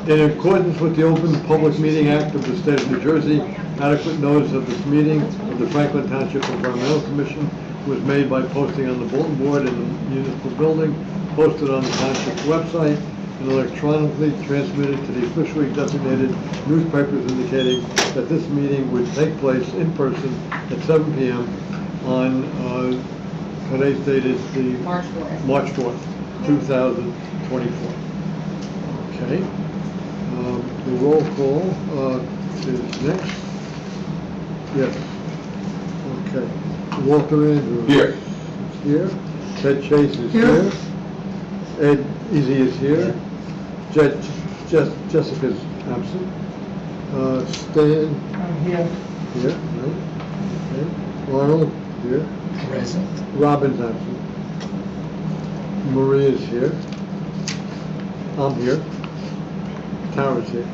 In accordance with the Open Public Meeting Act of the State of New Jersey, adequate notice of this meeting of the Franklin Township Environmental Commission was made by posting on the bulletin board in the municipal building, posted on the township's website, and electronically transmitted to the officially designated newspapers indicating that this meeting would take place in person at 7 p.m. on today's date is the March 4th, 2024. Okay. The roll call is next. Yes. Okay. Walter Andrews. Here. Is here. Ted Chase is here. Ed Easy is here. Jessica's absent. Stan. I'm here. Here. Right. Okay. Arnold here. Present. Robin's absent. Maria's here. I'm here. Tara's here.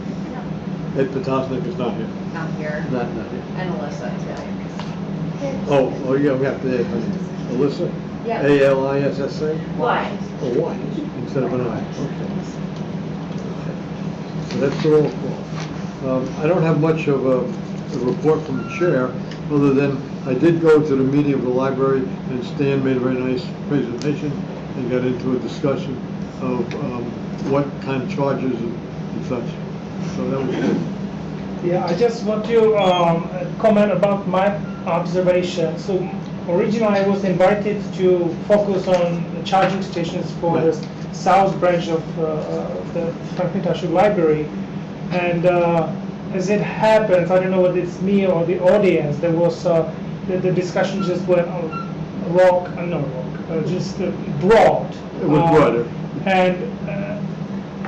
Ed Potosnik is not here. Not here. Not here. And Alyssa is here. Oh, yeah, we have to add Alyssa? Yeah. A-L-I-S-S-A? Why? Oh, Y instead of an I. Okay. So that's the roll call. I don't have much of a report from the chair, other than I did go to the meeting of the library, and Stan made a very nice presentation and got into a discussion of what kind of charges and such. So that was good. Yeah, I just want to comment about my observation. So originally I was invited to focus on the charging stations for Right. the south branch of the Franklin Township Library. And as it happens, I don't know whether it's me or the audience, there was the discussion just went on just broad. It was broader. And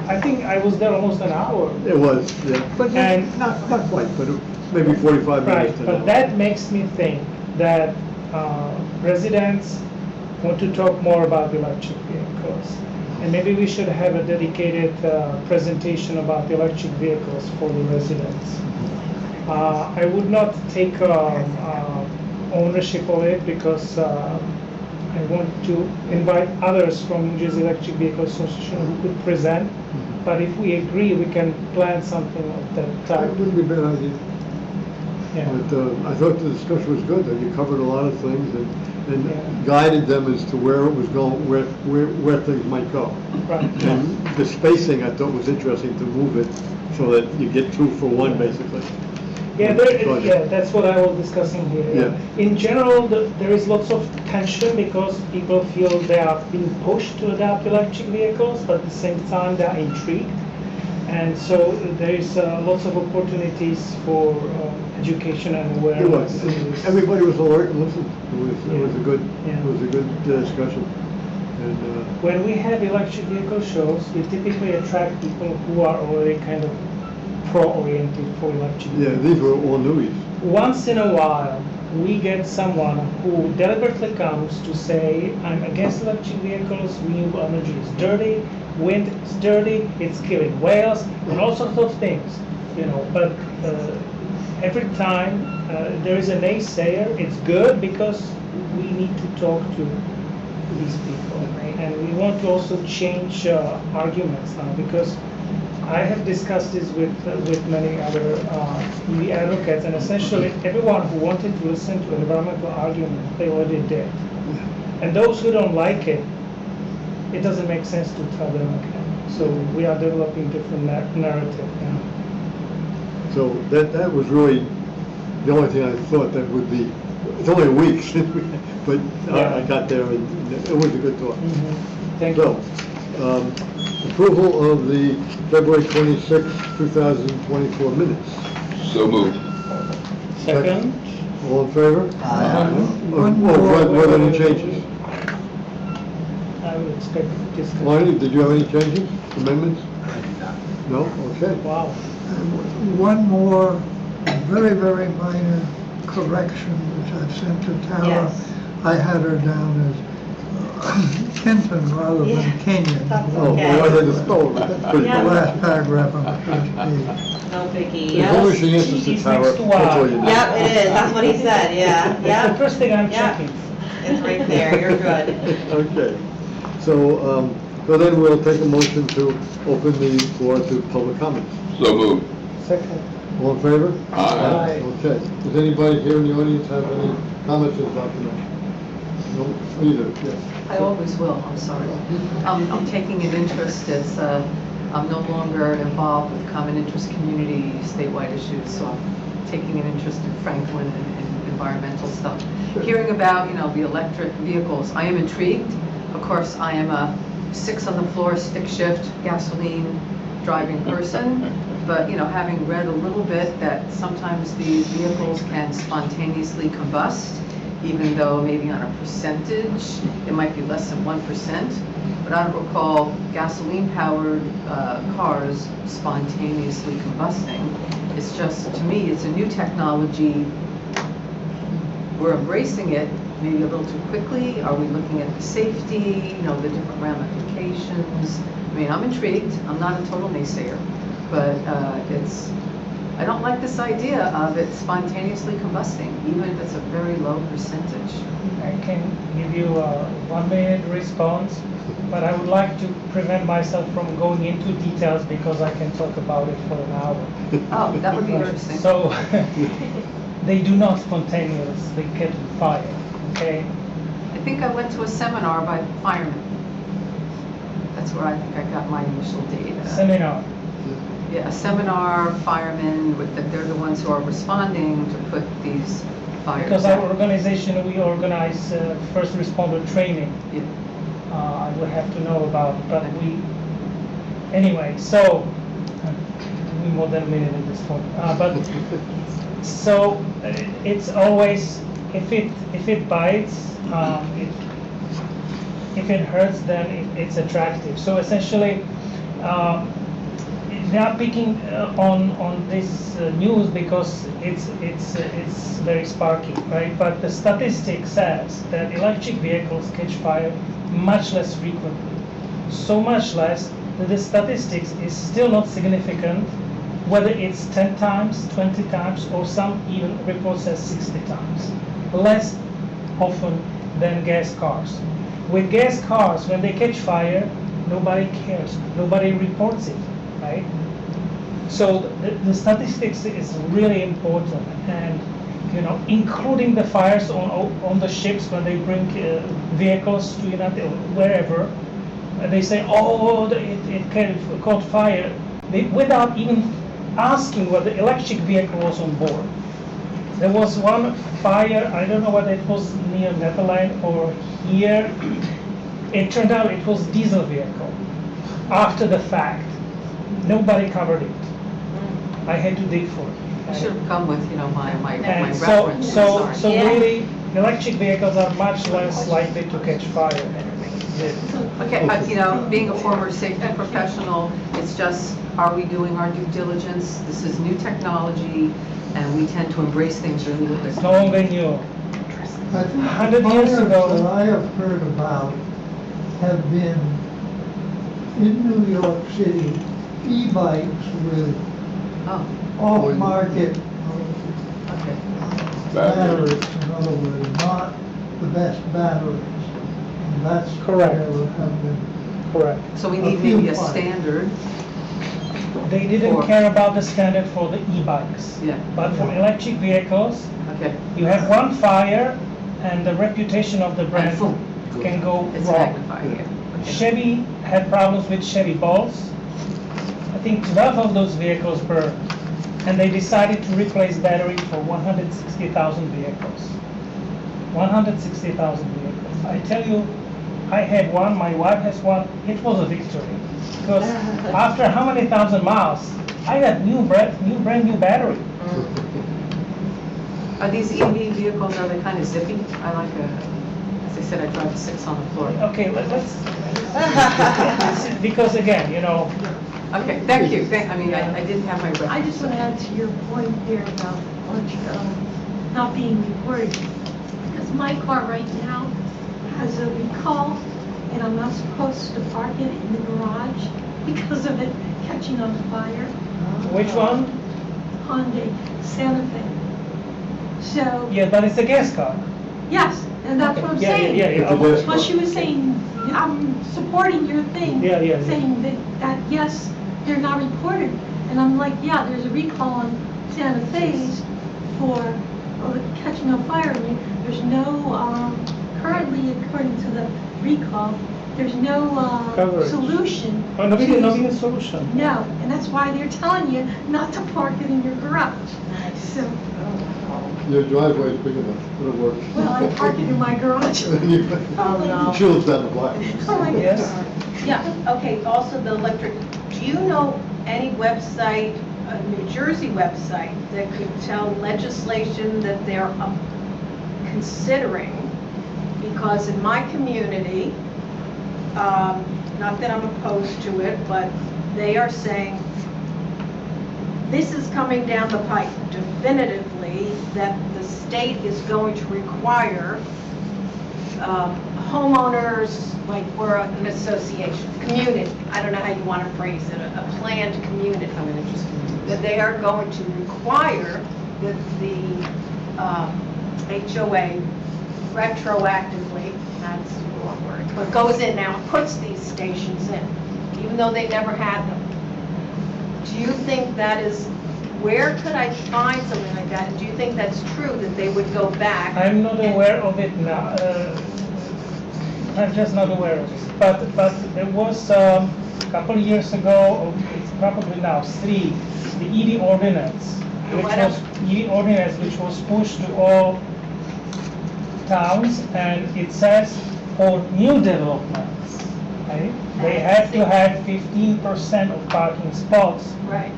I think I was there almost an hour. It was, yeah. But And- not quite, but maybe 45 Right, minutes. to an but hour. that makes me think that residents want to talk more about electric vehicles. And maybe we should have a dedicated presentation about the electric vehicles for the residents. I would not take ownership of it because I want to invite others from New Jersey Electric Vehicle Association who could present. But if we agree, we can plan something of that That type. wouldn't be a bad idea. Yeah. But I thought the discussion was good, that you covered a lot of things and Yeah. guided them as to where it was going, where things might go. Right. And the spacing, I thought, was interesting to move it so that you get 2 for 1, basically. Yeah, Project. that's what I was discussing here. Yeah. In general, there is lots of tension because people feel they are being pushed to adopt electric vehicles, but at the same time they are intrigued. And so there is lots of opportunities for education and It awareness. was. Everybody was alert and listened. It was a good, Yeah. it was a good discussion. And, When we have electric vehicle shows, we typically attract people who are already kind of pro-oriented for electric yeah, vehicles. these were all newies. Once in a while, we get someone who deliberately comes to say, I'm against electric vehicles, renewable energy is dirty, wind is dirty, it's killing whales, and all sorts of things, but every time there is a naysayer, it's good because we need to talk to these people. Right. And we want to also change arguments now because I have discussed this with many other EV advocates, and essentially everyone who wanted to listen to an environmental argument, they already did. And those who don't like it, it doesn't make sense to tell them again. So we are developing different narrative now. So that was really the only thing I thought that would be, it's only a week, but I got there and it was a good talk. Thank you. So, approval of the February 26, 2024 minutes. So moved. Second. All in favor? Were there any changes? I would expect discussion. Lonnie, did you have any changes, amendments? No? Okay. Wow. One more very, very minor correction, which I've sent to Tara. Yes. I had her down as Kenton rather than Yeah. Kenyon. That's Oh, okay. well, I had to spell it. That's pretty The Yeah. good. last paragraph on the first page. No biggie. As long as Yes. she answers to He's Tara, next to that's all you need. Yep, it is. That's what he said. Yeah. That's the Yep. first thing I'm Yeah. checking. It's right there. You're good. Okay. So, So then we'll take a motion to open the floor to public comments. So moved. Second. All in favor? Aye. Okay. Does anybody here in the audience have any comments or document? No, either, yes. I always will, I'm sorry. I'm taking an interest, I'm no longer involved with common interest community statewide issues, so I'm taking an interest in Franklin and environmental stuff. Hearing about, the electric vehicles, I am intrigued. Of course, I am a 6 on the floor, stick shift, gasoline driving person, but, having read a little bit that sometimes these vehicles can spontaneously combust, even though maybe on a percentage, it might be less than 1%. But I don't recall gasoline-powered cars spontaneously combusting. It's just, to me, it's a new technology. We're embracing it maybe a little too quickly. Are we looking at the safety, the different ramifications? I mean, I'm intrigued. I'm not a total naysayer, but I don't like this idea of it spontaneously combusting, even if it's a very low percentage. I can give you a 1-minute response, but I would like to prevent myself from going into details because I can talk about it for an hour. Oh, that would be interesting. So, they do not spontaneously catch fire, okay? I think I went to a seminar by firemen. That's where I think I got my initial data. Seminar. Yeah, a seminar, firemen, that they're the ones who are responding to put these fires Because our out. organization, we organize first responder training. Yeah. I would have to know about, but anyway, so, we more than a minute at this point. So, it's always, if it bites, if it hurts, then it's attractive. So essentially, they are picking on this news because it's very sparky, right? But the statistic says that electric vehicles catch fire much less frequently, so much less that the statistics is still not significant, whether it's 10 times, 20 times, or some even report says 60 times, less often than gas cars. With gas cars, when they catch fire, nobody cares, nobody reports it, right? So the statistics is really important, and including the fires on the ships when they bring vehicles to wherever, they say, oh, it caught fire, without even asking whether the electric vehicle was on board. There was one fire, I don't know whether it was near Netherlands or here. It turned out it was diesel vehicle. After the fact, nobody covered it. I had to dig for it. I should have come with, my And reference. so Sorry. really, electric vehicles are much less likely to catch fire. Okay, being a former safety professional, it's just, are we doing our due diligence? This is new technology, and we tend to embrace things really quickly. It's no longer new. I think the 100 years fires ago- that I have heard about have been in New York City, e-bikes with Oh, off-market okay. batteries, in other words, not the best batteries. And that's Correct. where there have been. Correct. So we A need few maybe a fires. standard. They didn't For- care about the standard for the e-bikes. Yeah. But for electric vehicles, Okay. you have one fire and the reputation of the brand boom. can go It's wrong. magnified here. Okay. Chevy had problems with Chevy Bolts. I think 12 of those vehicles burned, and they decided to replace battery for 160,000 vehicles. 160,000 vehicles. I tell you, I had one, my wife has one, it was a victory. Because after how many thousand miles, I got brand new battery. Are these EV vehicles, are they kind of zippy? I like as I said, I drive a 6 on the floor. Okay, let's, because again, Okay, thank you. I didn't have my reference. I just want to add to your point there about not being recorded. Because my car right now has a recall, and I'm not supposed to park it in the garage because of it catching on fire. which one? Hyundai Santa Fe. So, Yeah, but it's a gas car. yes, and that's what I'm Yeah, saying. yeah, yeah. It's a gas Well, she was saying I'm supporting your thing. Yeah, yeah, yeah. Saying that, yes, they're not reported. And I'm like, yeah, there's a recall on Santa Fe for catching on fire. I mean, there's no, currently, according to the recall, there's no Coverage. solution. Oh, nobody to- a solution. No, and that's why they're telling you not to park it in your garage. So, Your driveway is big enough, it'll work. well, I park it in my garage. Oh, no. She lives down the block. Oh, my Yes. God. Yeah, okay, also the electric, do you know any website, a New Jersey website, that could tell legislation that they're considering? Because in my community, not that I'm opposed to it, but they are saying, this is coming down the pipe definitively, that the state is going to require homeowners, like we're an association, community, I don't know how you want to phrase it, a planned community, that they are going to require that the HOA retroactively, that's the wrong word, but goes in now and puts these stations in, even though they never had them. Do you think that is, where could I find something like that? And do you think that's true, that they would go back? I'm not aware of it now. I'm just not aware of it. But there was a couple of years ago, or it's probably now 3, the EV ordinance, which was pushed to all towns, and it says for new developments, right? They have to have 15% of parking spots, Right.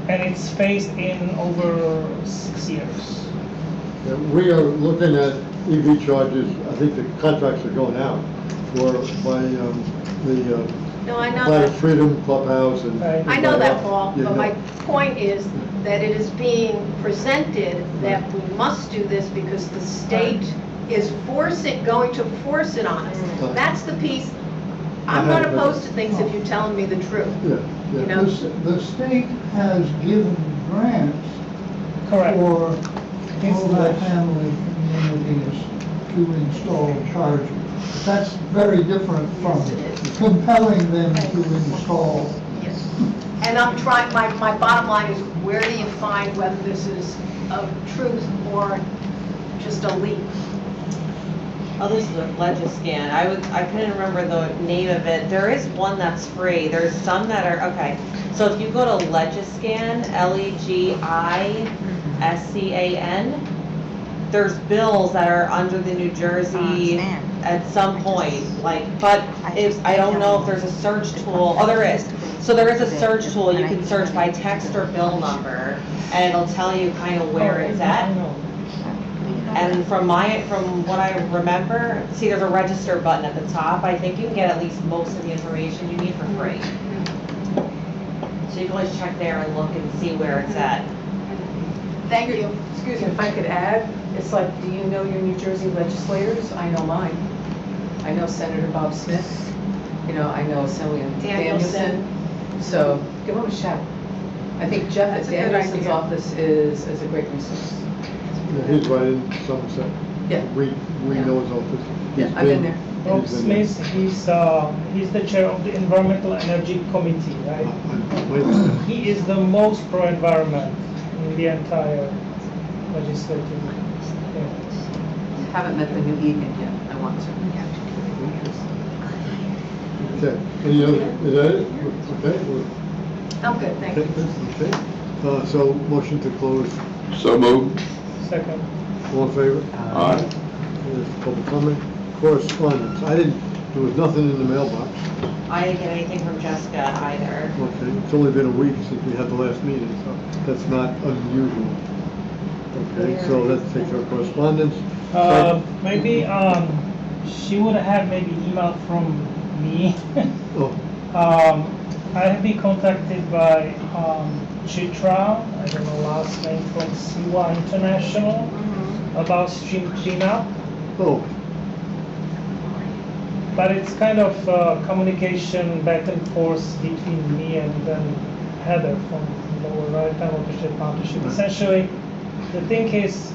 and it's phased in over 6 years. Yeah, we are looking at EV chargers, I think the contracts are going out by the No, I know Planet that. Freedom Clubhouse and. Right. I know that, Paul, Yeah, but no. my point is that it is being presented that we must do this because the state is going to force it on us. Right. That's the piece, I'm not opposed to things if you're telling me the truth. Yeah, You yeah. know? The state has given grants Correct. for Installation. multi-family communities to install chargers. That's very different from compelling them to install. Yes. And I'm trying, my bottom line is, where do you find whether this is of truth or just a leak? Oh, this is a Legiscan. I couldn't remember the name of it. There is one that's free. There's some that are, okay. So if you go to Legiscan, Legiscan, there's bills that are under the New Jersey at some point, but I don't know if there's a search tool. Oh, there is. So there is a search tool. You can search by text or bill number, and it'll tell you kind of where it's I at. know. And from what I remember, see, there's a register button at the top. I think you can get at least most of the information you need for free. So you can always check there and look and see where it's at. Thank you. Excuse me, if I could add, it's like, do you know your New Jersey legislators? I know mine. I know Senator Bob Smith, I know Assemblyman Danielson. Danielson. So give them a shout. I think Jeff at That's a good Danielson's idea. office is a great resource. Yeah, he's right in Somerset. Yeah. We know his office. Yeah, He's I've been there. Bob he's been there. Smith, he's the chair of the Environmental Energy Committee, right? He is the most pro-environment in the entire legislative. Yeah. Haven't met the new Egan yet. I want to. Okay, any other, is that it? Okay, we're- I'm good, thank you. okay. So motion to close, So moved. Second. all in favor? Aye. There's public comment, correspondence, there was nothing in the mailbox. I didn't get anything from Jessica either. Okay, it's only been a week since we had the last meeting, so that's not unusual. Okay, so let's take our correspondence. Maybe, she would have maybe email from me. Oh, I have been contacted by, Chitra, I don't know last name, from Siwa International, about stream cleanup. oh, But it's kind of communication back and forth between me and then Heather from Lower Right Township. Essentially, the thing is,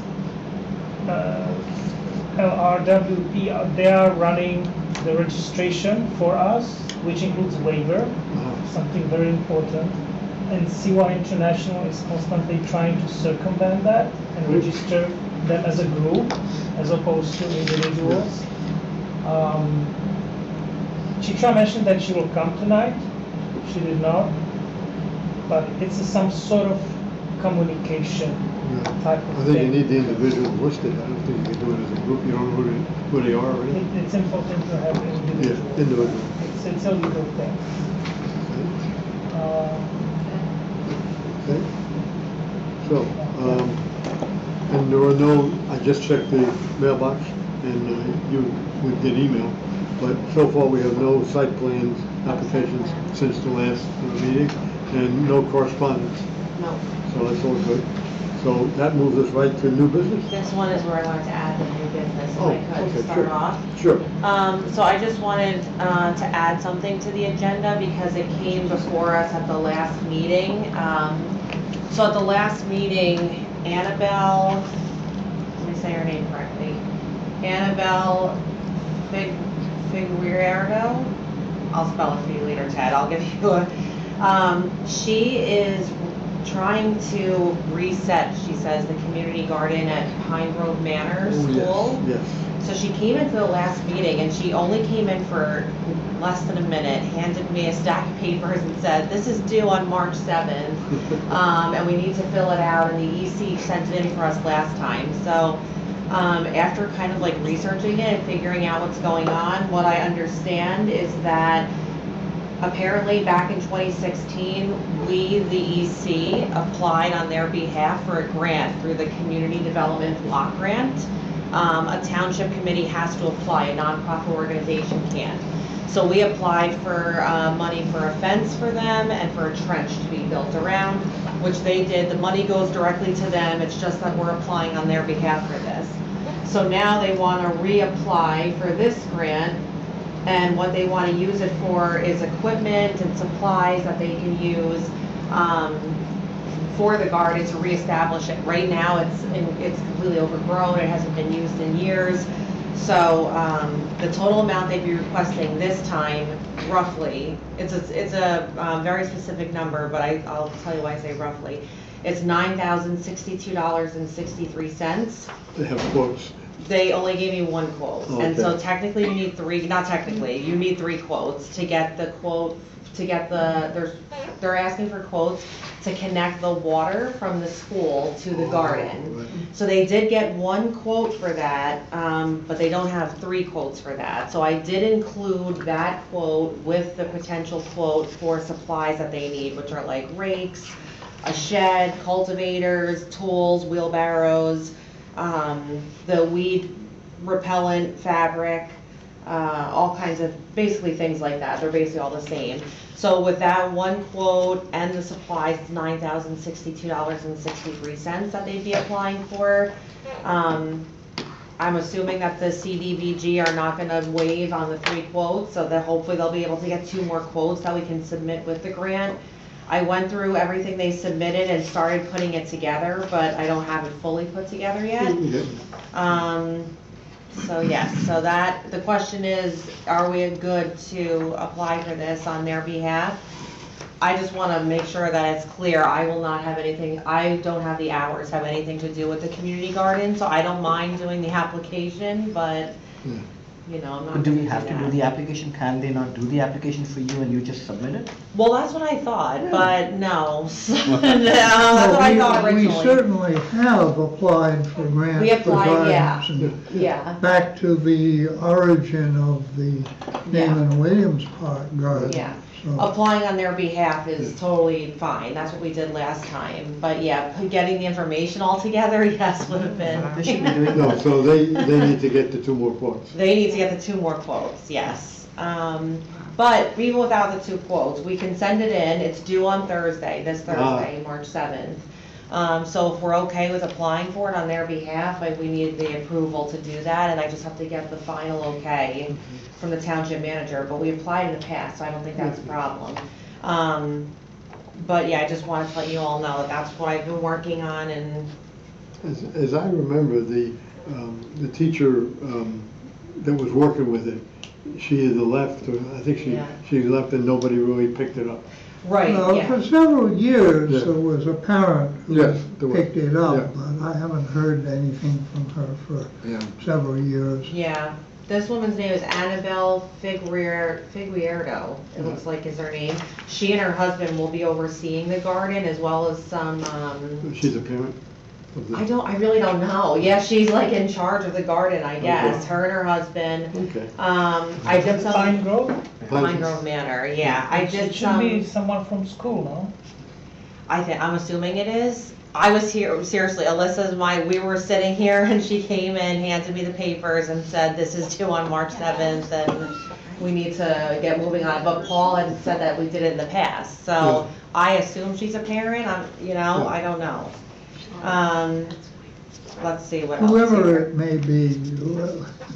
LRWP, they are running the registration for us, which includes waiver, Uh-huh. something very important. And CY International is constantly trying to circumvent that and register them as a group as opposed to individuals. Chitra mentioned that she will come tonight. She did not. But it's some sort of communication Yeah. type I of think you thing. need the individuals listed. I don't think you can do it as a group. You don't know who they are or anything. It's important to have individuals. Yeah, individual. It's a legal thing. Okay. So, and there were no, I just checked the mailbox and you would get email, but so far we have no site plans, applications since the last meeting and no correspondence. No. So that's all good. So that moves us right to new business? This one is where I wanted to add the new business, if Oh, I could, okay, to start sure. off. Sure. So I just wanted to add something to the agenda because it came before us at the last meeting. So at the last meeting, Annabelle, let me say her name correctly, Annabelle Figueredo, I'll spell it for you later, Ted, I'll give you a, she is trying to reset, she says, the community garden at Pine Grove Manor Oh, School. yes, So she came into the last meeting and she only came in for less than a minute, handed me a stack of papers and said, this is due on March 7th, and we need to fill it out, and the EC sent it in for us last time. So after kind of like researching it and figuring out what's going on, what I understand is that apparently back in 2016, we, the EC, applied on their behalf for a grant through the Community Development Block Grant. A township committee has to apply, a nonprofit organization can't. So we applied for money for a fence for them and for a trench to be built around, which they did. The money goes directly to them, it's just that we're applying on their behalf for this. So now they want to reapply for this grant, and what they want to use it for is equipment and supplies that they can use for the garden to reestablish it. Right now, it's completely overgrown, it hasn't been used in years. So the total amount they'd be requesting this time, roughly, it's a very specific number, but I'll tell you why I say roughly. It's $9,062.63. they have quotes. They only gave me one quote, and so Okay. technically you need three, not technically, you need three quotes to get the quote, to get they're asking for quotes to connect the water from the school to the garden. Right. So they did get one quote for that, but they don't have three quotes for that. So I did include that quote with the potential quote for supplies that they need, which are like rakes, a shed, cultivators, tools, wheelbarrows, the weed repellent fabric, all kinds of, basically things like that. They're basically all the same. So with that one quote and the supplies, it's $9,062.63 that they'd be applying for. I'm assuming that the CDBG are not gonna waive on the three quotes, so that hopefully they'll be able to get two more quotes that we can submit with the grant. I went through everything they submitted and started putting it together, but I don't have it fully put together yet. Okay. So yes, so that, the question is, are we good to apply for this on their behalf? I just wanna make sure that it's clear, I will not have anything, I don't have the hours, have anything to do with the community garden, so I don't mind doing the application, but, Yeah. you know, I'm not But do gonna we have to do that. the application? Can they not do the application for you and you just submit it? Well, that's what I thought, but no. No, that's what I thought We originally. certainly have applied for grants We for applied, yeah. gardens. And Yeah, back to the origin of the Yeah. Naaman Williams Park Garden. yeah. So, Applying on their behalf is totally fine, that's what we did last time. But yeah, getting the information all together, yes, would have They been. should be doing No, that. so they need to get the two more quotes. They need to get the two more quotes, yes. But even without the two quotes, we can send it in, it's due on Thursday, this Thursday, March 7th. So if we're okay with applying for it on their behalf, like, we need the approval to do that, and I just have to get the final okay from the township manager, but we applied in the past, so I don't think that's a problem. But yeah, I just wanted to let you all know that that's what I've been working on, and As I remember, the teacher that was working with it she either left, or I think Yeah. she left and nobody really picked it up. Right, Well, yeah. for several years, Yeah. there was a parent who Yes, there was. picked it up, Yeah. but I haven't heard anything from her for Yeah. several years. Yeah, this woman's name is Annabelle Figueredo, it looks like is her name. She and her husband will be overseeing the garden as well as some, She's a parent of the. I really don't know. Yeah, she's like in charge of the garden, I guess, Okay. her and her husband. Okay. I did some. Pine Grove? Pine Grove Manor, yeah, I did It should be some, someone from school, no? I'm assuming it is. I was here, seriously, Alyssa's we were sitting here and she came in, handed me the papers and said, this is due on March 7th and we need to get moving on. But Paul had said that we did it in the past, so I assume she's a parent, I don't know. Let's see what else Whoever here. it may be,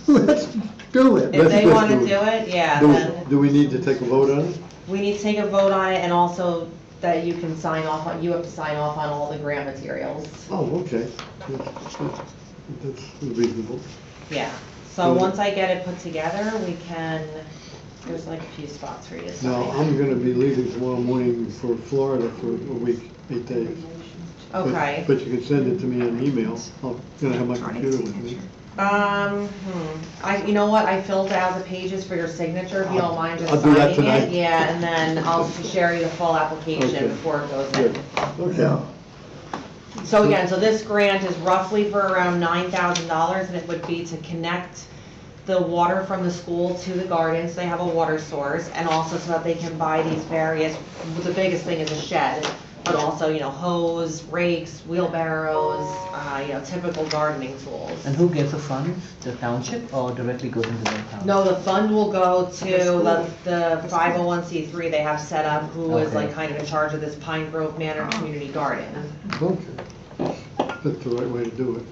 let's do it. If they Let's want to do it. do it, yeah, then Do we need to take a vote on it? we need to take a vote on it and also that you can sign off on, you have to sign off on all the grant materials. Oh, okay. That's reasonable. Yeah, so So- once I get it put together, we can, there's like a few spots for you to sign. Now, I'm gonna be leaving tomorrow morning for Florida for a week, 8 days. But- Okay. But you can send it to me on email. I'm gonna have my computer with me. You know what, I filled out the pages for your signature, if you don't mind just I'll do that signing it. tonight. Yeah, and then I'll share you the full application Okay. before it goes Good. in. Okay. Yeah. So again, so this grant is roughly for around $9,000 and it would be to connect the water from the school to the garden, so they have a water source, and also so that they can buy these various, the biggest thing is a shed, but also, hose, rakes, wheelbarrows, typical gardening tools. And who gets the funds? The township or directly goes into the town? No, the fund will go to the 501c3 they have set up, who is Okay. like kind of in charge of this Pine Grove Manor Community Garden. Okay. That's the right way to do it.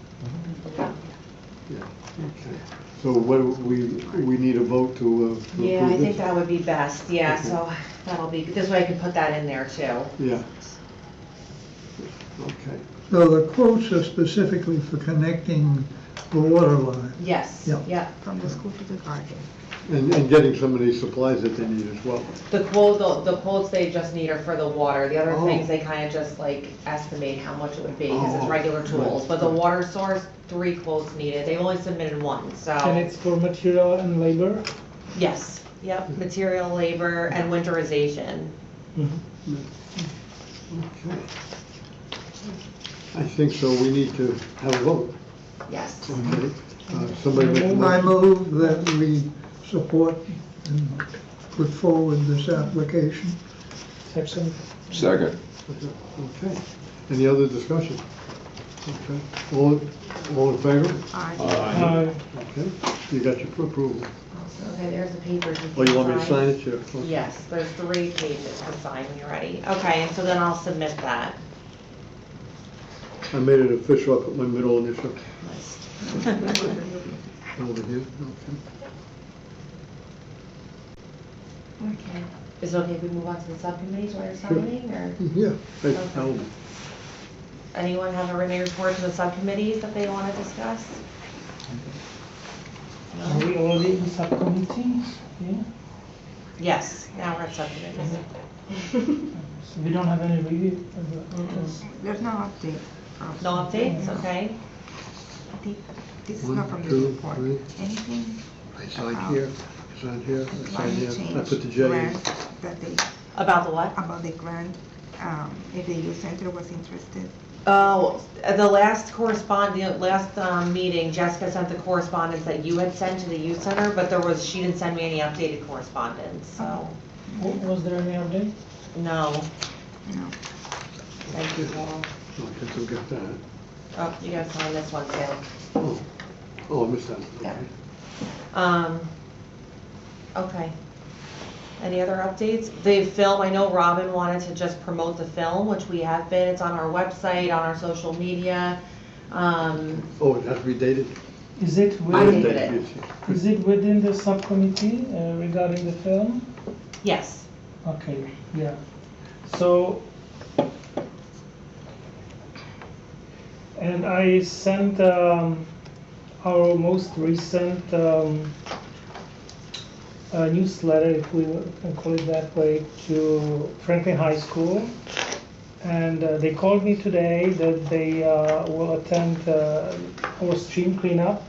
Yeah, okay. So what, we need a vote to approve Yeah, I think this? that would be best, yeah, Okay. so that'll be, this way I can put that in there too. Yeah. Okay. So the quotes are specifically for connecting the water line. Yes, Yeah. yeah. From the school to the garden. And getting some of these supplies that they need as well. The quotes they just need are for the water, the other Oh. things they kind of just like estimate how much it would be, because it's Oh, regular tools. right. But the water source, 3 quotes needed, they've only submitted 1, so. And it's for material and labor? Yes, yep, material, labor, and winterization. Okay. I think so, we need to have a vote, Yes. okay? Somebody make a I motion? move that we support and put forward this application. Section? Second. Okay. Any other discussion? Okay. All in favor? Uh, Okay. You got your approval. Okay, there's the papers. Oh, you want me to sign it, Chair? Okay. Yes, there's 3 pages to sign when you're ready. Okay, and so then I'll submit that. I made it official, I put my middle initial Nice. over here, okay. Okay. Is it okay if we move on to the subcommittees while you're signing, or Yeah, thank Okay. you. anyone have a written report to the subcommittees that they want to discuss? Are we already in subcommittee? Yeah? Yes, now we're at subcommittees. So we don't have any review? There's no update. No updates, okay? This is One, not from the two, report. three. Anything I signed here, I signed here, I signed climate here, change I put the J in. grant that they, About the what? about the grant, if the youth center was interested? Oh, at the last meeting, Jessica sent the correspondence that you had sent to the youth center, but she didn't send me any updated correspondence, so, Was there any update? no. No. Thank you, Paul. Okay, so we got that. Oh, you gotta sign this one too. Oh, I missed that, Yeah. okay. Okay. Any other updates? The film, I know Robin wanted to just promote the film, which we have been, it's on our website, on our social media. Oh, it has to be dated? Is it I within, dated it. is it within the subcommittee regarding the film? Yes. Okay, yeah. So, and I sent our most recent a newsletter, if we can call it that way, to Franklin High School. And they called me today that they will attend our stream cleanup.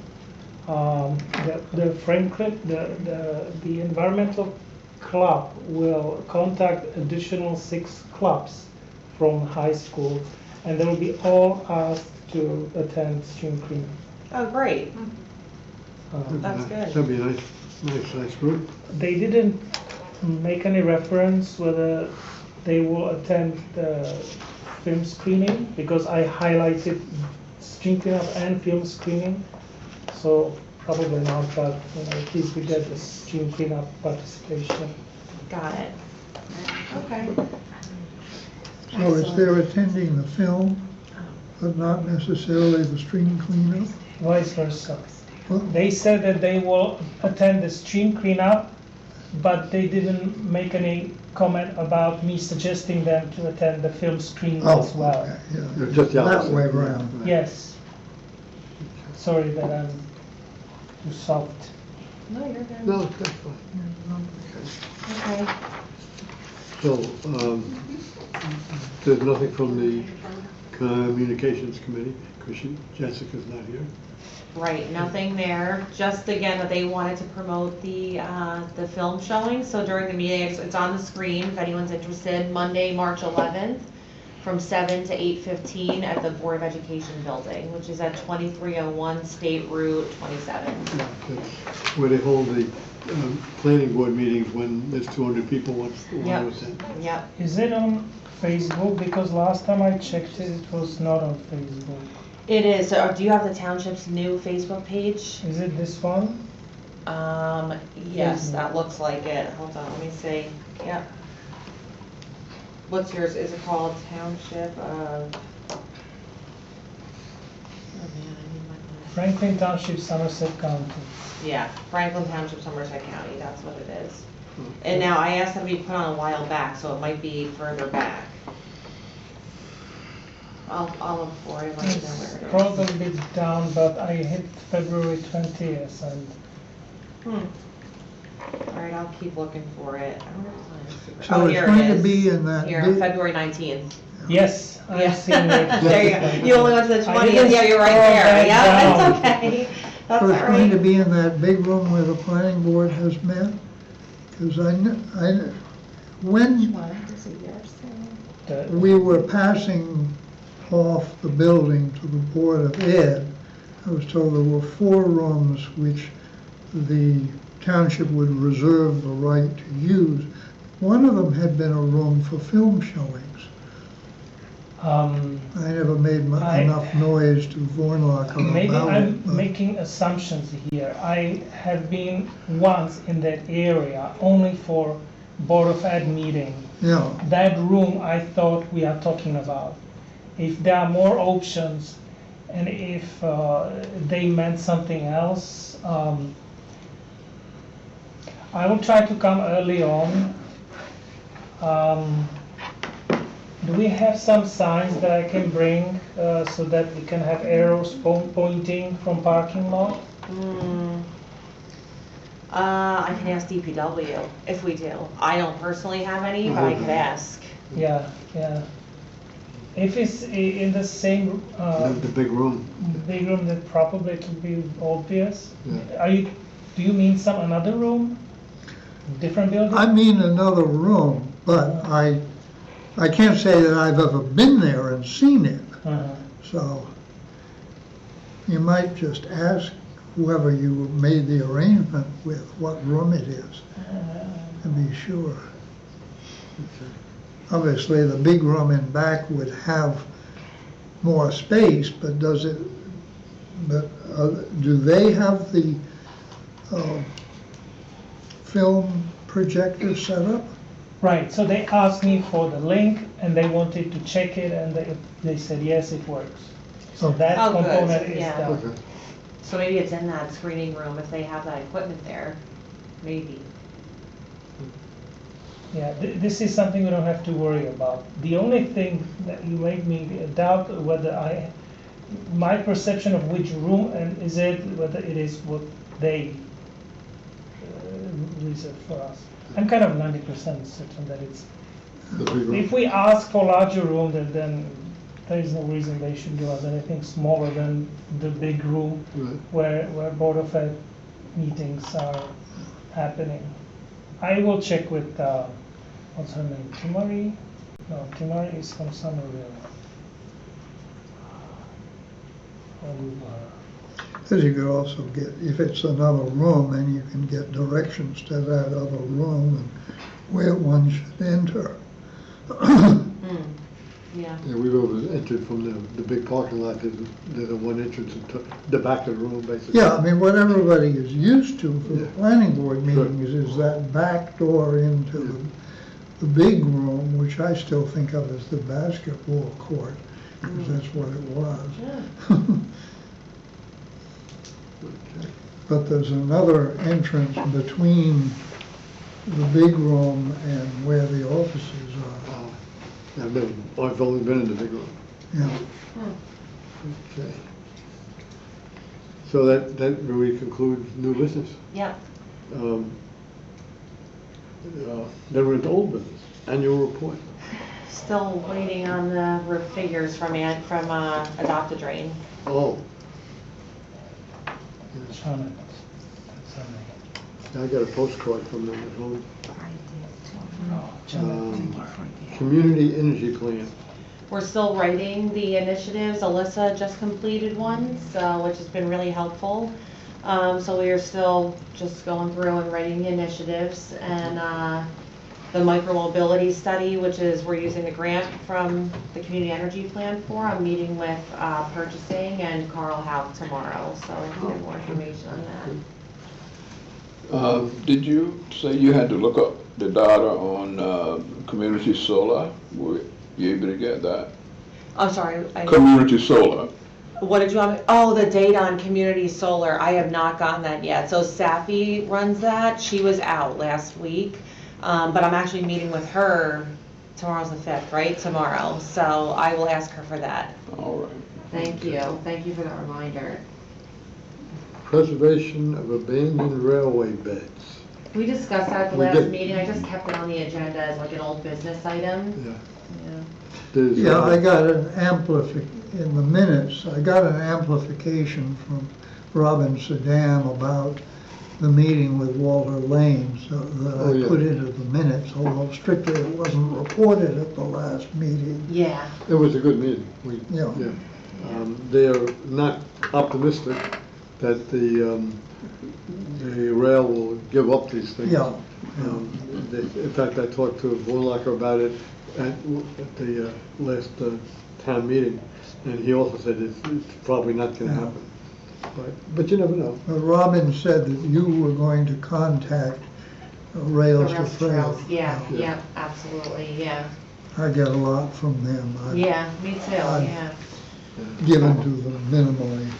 The Franklin, the environmental club will contact additional 6 clubs from high school, and they will be all asked to attend stream cleanup. Oh, great. Uh, That's good. That'd be a nice group. They didn't make any reference whether they will attend the film screening, because I highlighted stream cleanup and film screening, so probably not, but at least we get the stream cleanup participation. Got it. Okay. So it's they're attending the film, but not necessarily the stream cleanup? Vice versa. Well, They said that they will attend the stream cleanup, but they didn't make any comment about me suggesting them to attend the film screening as well. okay, yeah. It's just the That opposite. way around. Yes. Sorry that I'm too soft. No, you're good. No, that's fine. Okay. So, there's nothing from the communications committee, because Jessica's not here. Right, nothing there, just again, that they wanted to promote the film showing, so during the meeting, it's on the screen, if anyone's interested, Monday, March 11th, from 7 to 8:15 at the Board of Education building, which is at 2301 State Route 27. Yeah, that's where they hold the planning board meetings when there's 200 people want to Yep. attend. Yep, Is it on Facebook? Because last time I checked it, it was not on Facebook. it is, so do you have the township's new Facebook page? Is it this one? Yes, that looks like it, hold on, let me see, yep. What's yours, is it called Township, oh man, I need my glasses. Franklin Township, Somerset County. Yeah, Franklin Township, Somerset County, that's what it is. And now I asked that to be put on a while back, so it might be further back. I'll look for it, let you know It's where it probably a bit down, but I hit February 20th and is. Alright, I'll keep looking for it. I wonder if So oh, it's here going it to is. be in that Here, big- February 19th. yes, Yeah. I've seen it. There you go. You only went to the I 20th, didn't yeah, you're right scroll there. back Yeah, down. it's okay. That's So it's going to alright. be in that big room where the planning board has met? Because when The- we were passing off the building to the Board of Ed, I was told there were 4 rooms which the township would reserve the right to use. One of them had been a room for film showings. I never made enough noise to Vornlock Maybe about I'm it. but- making assumptions here. I have been once in that area only for Board of Ed meeting. Yeah, That room I thought we are talking about. If there are more options and if they meant something else, I will try to come early on. Do we have some signs that I can bring so that we can have arrows pointing from parking lot? I can ask DPW if we do. I don't personally have any, but I could ask. Yeah, yeah. If it's in the same The big room. big room, then probably it will be obvious. Yeah. Do you mean another room? Different building? I mean another room, but I can't say that I've ever been there and seen it. Uh-huh. So you might just ask whoever you made the arrangement with what room it is and be sure. Obviously, the big room in back would have more space, but do they have the film projector set up? Right, so they asked me for the link and they wanted to check it and they said, yes, it works. So that Oh, good, component is yeah. done. Okay. So maybe it's in that screening room if they have that equipment there, maybe. Yeah, this is something we don't have to worry about. The only thing that you made me doubt whether my perception of which room and is it, whether it is what they easier for us. I'm kind of 90% certain that it's, The big room. if we ask for larger room, then there is no reason they should give us anything smaller than the big room Right. where Board of Ed meetings are happening. I will check with, what's her name, Timari? No, Timari is from Somerville. I'll Google her. Because you could also get, if it's another room, then you can get directions to that other room and where one should enter. Yeah. Yeah, we've always entered from the big parking lot, there's a one entrance into the back of the room, basically. Yeah, I mean, what everybody is used to for the Yeah. planning board Sure. meetings is that back door into the big room, which I still think of as the basketball court, because that's what it was. Okay. But there's another entrance between the big room and where the offices are. I've only been in the big room. Yeah. Okay. So that we conclude new business. Yep. Then we're into old business, annual report. Still waiting on the figures from Adopt a Drain. Oh. Janet, that's her name. I got a postcard from them at home. I did too. Oh, Janet. Community energy plan. We're still writing the initiatives. Alyssa just completed one, so, which has been really helpful. So we are still just going through and writing the initiatives. And the micromobility study, which is we're using the grant from the community energy plan for. I'm meeting with purchasing and Carl Howe tomorrow, so I'll get more information on that. Did you say you had to look up the data on community solar? Were you able to get that? I'm sorry. Community solar. What did you want me, oh, the data on community solar, I have not gotten that yet. So Safi runs that, she was out last week, but I'm actually meeting with her, tomorrow's the 5th, right? Tomorrow, so I will ask her for that. All right. Thank you for the reminder. Preservation of abandoned railway beds. We discussed that at the We last did. meeting, I just kept it on the agenda as like an old business item. Yeah. Yeah. There's, Yeah, I got in the minutes, I got an amplification from Robin Saddam about the meeting with Walter Lane, so that Oh, I yeah. put into the minutes, although strictly it wasn't reported at the last meeting. Yeah. It was a good meeting. Yeah. They are not optimistic that the rail will give up these things. Yeah. In fact, I talked to Vorlacher about it at the last town meeting, and he also said it's probably not going to happen. But you never know. Robin said that you were going to contact Rails to Trails. Trails, yeah, absolutely, yeah. I get a lot from them. I've Yeah, me too, yeah. given to them minimally.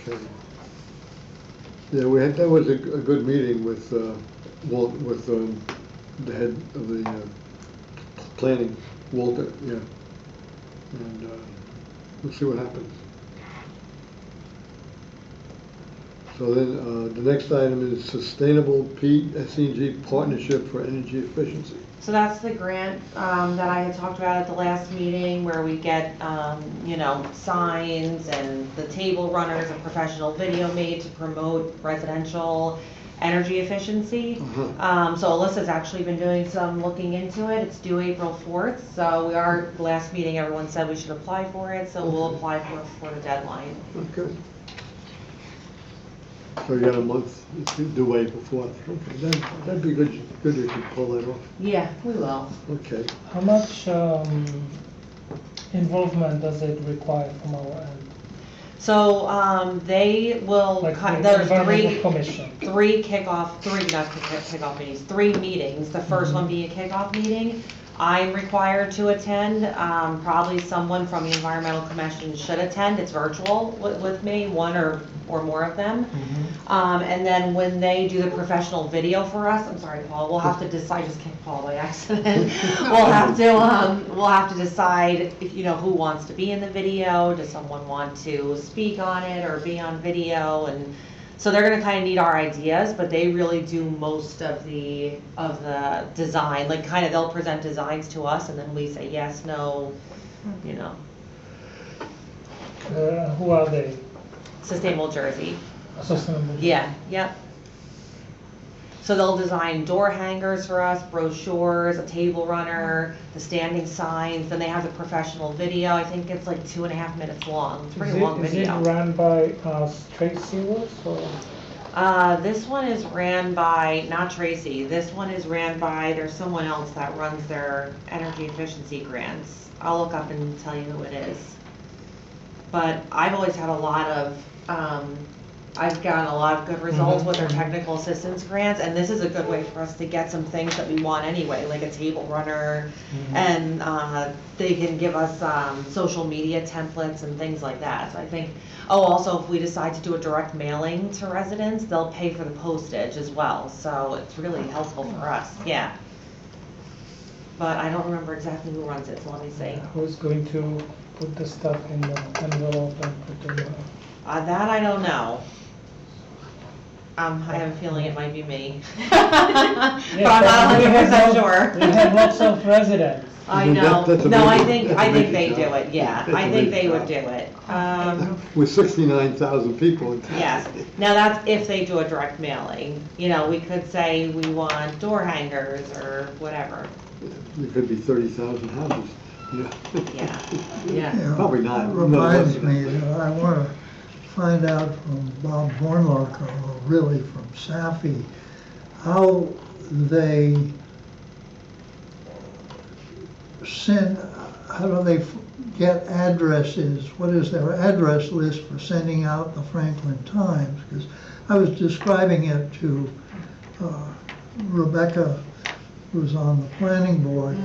Okay. Yeah, that was a good meeting with Walt, with the head of the planning, Walter. Yeah, and we'll see what happens. So then the next item is Sustainable PSEG Partnership for Energy Efficiency. So that's the grant that I had talked about at the last meeting where we get, signs and the table runners, a professional video made to promote residential energy efficiency. So Alyssa's actually been doing some looking into it. It's due April 4th. So the last meeting, everyone said we should apply for it. So we'll apply for it before the deadline. Okay. So you got a month to do April 4th. Okay, that'd be good if you could pull that off. Yeah, we will. Okay. How much involvement does it require from our end? So they will, Like the there's Environmental Commission? three meetings, 3 meetings. The first one being a kickoff meeting. I'm required to attend. Probably someone from the Environmental Commission should attend. It's virtual with me, one or more of them. And then when they do the professional video for us, I'm sorry, Paul, we'll have to decide, I just kicked Paul by accident. We'll have to decide if, who wants to be in the video. Does someone want to speak on it or be on video? And So they're gonna kind of need our ideas, but they really do most of the design, like kind of they'll present designs to us and then we say yes, no, you know. Who are they? Sustainable Jersey. Sustainable. Yeah, yep. So they'll design door hangers for us, brochures, a table runner, the standing signs, then they have the professional video. I think it's like 2.5 minutes long. It's a pretty long Is video. it run by Tracy Wills or? This one is ran by, not Tracy, this one is ran by, there's someone else that runs their energy efficiency grants. I'll look up and tell you who it is. But I've always had a lot of, I've gotten a lot of good results with their technical assistance grants, and this is a good way for us to get some things that we want anyway, like a table runner, and they can give us social media templates and things like that. So I think, also if we decide to do a direct mailing to residents, they'll pay for the postage as well, so it's really helpful for us, yeah. But I don't remember exactly who runs it, so let me see. Who's going to put the stuff in the envelope and put the? That I don't know. I have a feeling it might be me. But I'm not 100% sure. We have lots of residents. I That- know. that's a No, I major- think that's a they major do job. it, yeah. That's a I think major they would job. do it. With 69,000 people in town. Yes. Now that's if they do a direct mailing. You know, we could say we want door hangers or whatever. There could be 30,000 houses. Yeah. Yeah, yeah. You know, Probably not. it No, reminds less me, than that. that I want to find out from Bob Bornlock, or really from Safi, how they how do they get addresses? What is their address list for sending out the Franklin Times? Because I was describing it to Rebecca, who's on the planning board,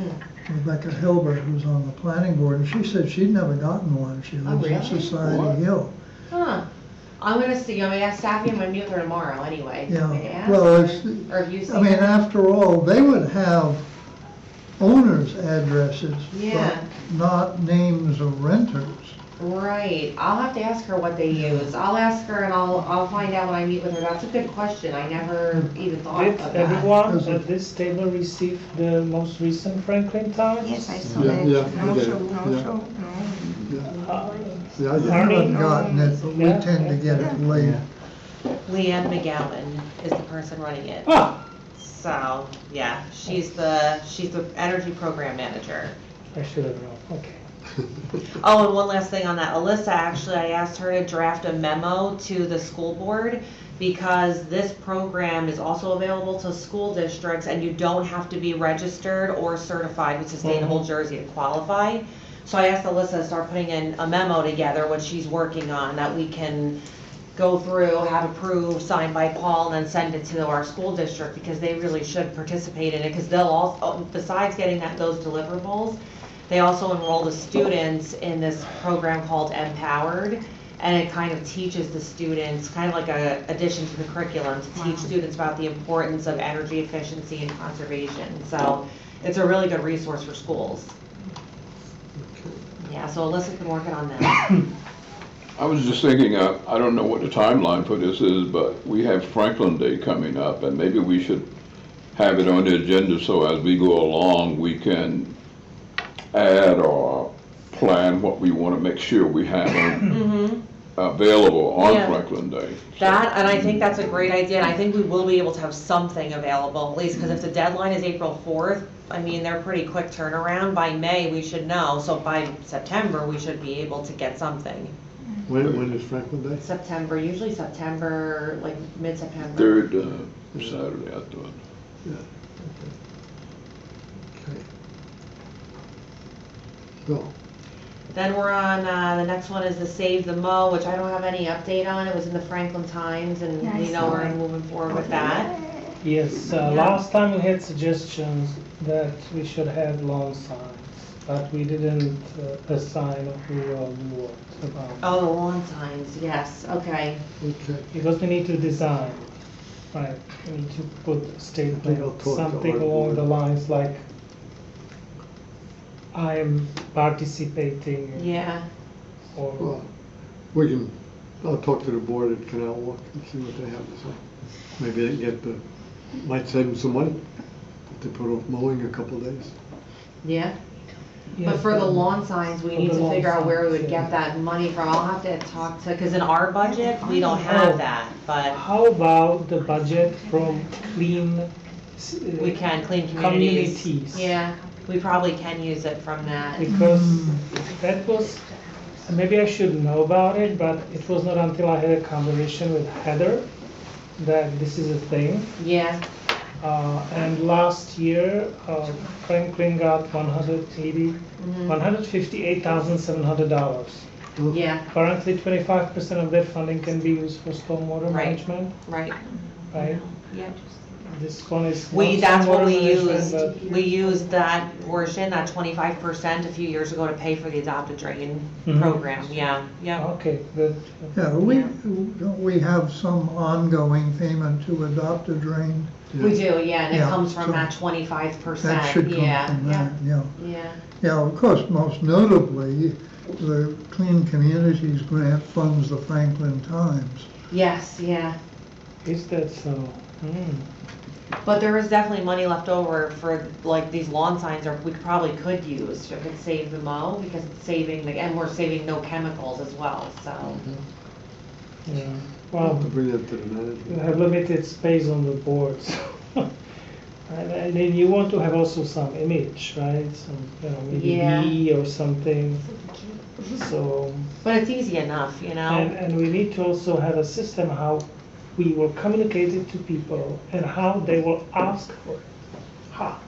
Rebecca Hilbert, who's on the planning board, and she said she'd never gotten one. She lives in really? Society What? Hill. Huh. I'm gonna see, I mean, ask Safi, I'm gonna meet with her tomorrow anyway. Yeah, May I ask? well, Or have you seen I mean, her? after all, they would have owners' addresses, Yeah. but not names of renters. Right, I'll have to ask her what they use. I'll ask her and I'll find out when I meet with her. That's a good question. I never even thought Did of that. everyone at this table receive the most recent Franklin Times? Yes, I saw Yeah, that. yeah, No I did. show, no Yeah. show, no. Yeah, I did. I haven't Arnie? gotten it, but we Yeah. tend to get it late. Leanne McGowan is the person running it. Ah, So, yeah, she's the energy program manager. I should have known, okay. Oh, and one last thing on that. Alyssa, actually, I asked her to draft a memo to the school board because this program is also available to school districts and you don't have to be registered or certified with Sustainable Jersey to qualify. So I asked Alyssa to start putting in a memo together, what she's working on, that we can go through, have approved, signed by Paul, and then send it to our school district because they really should participate in it because they'll also, besides getting those deliverables, they also enroll the students in this program called Empowered, and it kind of teaches the students, kind of like a addition to the curriculum, to teach students about the importance of energy efficiency and conservation. So it's a really good resource for schools. Yeah, so Alyssa's been working on that. I was just thinking, I don't know what the timeline for this is, but we have Franklin Day coming up, and maybe we should have it on the agenda so as we go along, we can add or plan what we want to make sure we have available on Yeah. Franklin Day. That, and I think that's a great idea, and I think we will be able to have something available, at least, because if the deadline is April 4th, I mean, they're pretty quick turnaround. By May, we should know, so by September, we should be able to get something. When is Franklin Day? September, usually September, like mid-September. Third Saturday, I thought. Yeah. Okay. So, Then we're on, the next one is the Save the Mo, which I don't have any update on. It was in the Franklin Times, and Yeah, I we know saw we're it. moving forward with that. Yes, last time we had suggestions that we should have lawn signs, but we didn't assign who we what about. Oh, the lawn signs, yes, okay. okay. Because we need to design, right, we need to put a I'll statement, talk to something our along board. the lines like, I am participating. Yeah. Or, Well, we can, I'll talk to the board at Canal Walk and see what they have to say. Maybe they can get might save them some money if they put off mowing a couple of days. Yeah. Yeah, But for the lawn signs, we For need the to lawn figure out where we would signs, get yeah. that money from. I'll have to talk to, because in our budget, we don't have Oh. that, but How about the budget from clean? we can clean communities. Communities. Yeah, we probably can use it from that. Because that was, maybe I should know about it, but it was not until I had a conversation with Heather that this is a thing. Yeah, And last year, Franklin got Mm-hmm. $158,700. yeah, Currently, 25% of that funding can be used for stormwater Right. management, right, right? yeah. This one is. We, not that's what stormwater we management, used, but- we used that portion, that 25% a few years ago to pay for the adopt drain Mhm. program, yeah, yeah. Okay, good. Yeah, don't we have some ongoing payment to adopt a drain? We do, yeah, and it Yeah, comes from so that 25%, That should come yeah, from yeah, that, yeah. yeah. Yeah, of course, most notably, the Clean Communities Grant funds the Franklin Times. Yes, yeah. Is that so? But there is definitely money left over for like these lawn signs, or we probably could use, if it saved the mow, because it's saving, and we're saving no chemicals as well, so. Yeah, I'll well, have to bring that to the you management. have limited space on the board, so. And then you want to have also some image, right? Some, maybe Yeah. bee or something. So, But it's easy enough, you know? and we need to also have a system how we will communicate it to people and how they will ask for it. Ha.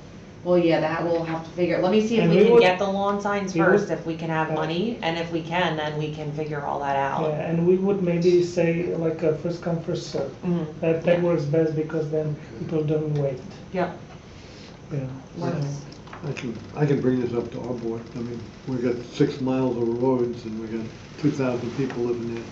Well, yeah, that we'll have to figure, let me see if And we we can would- get the lawn signs we would- first, if we can have money, and if we can, then we can figure all that Yeah, out. and we would maybe say like a first come, first serve. Mhm. That Yeah. works best because then people don't wait. Yep, Yeah. works. I can bring this up to our board. I mean, we got 6 miles of roads and we got 2,000 people living there.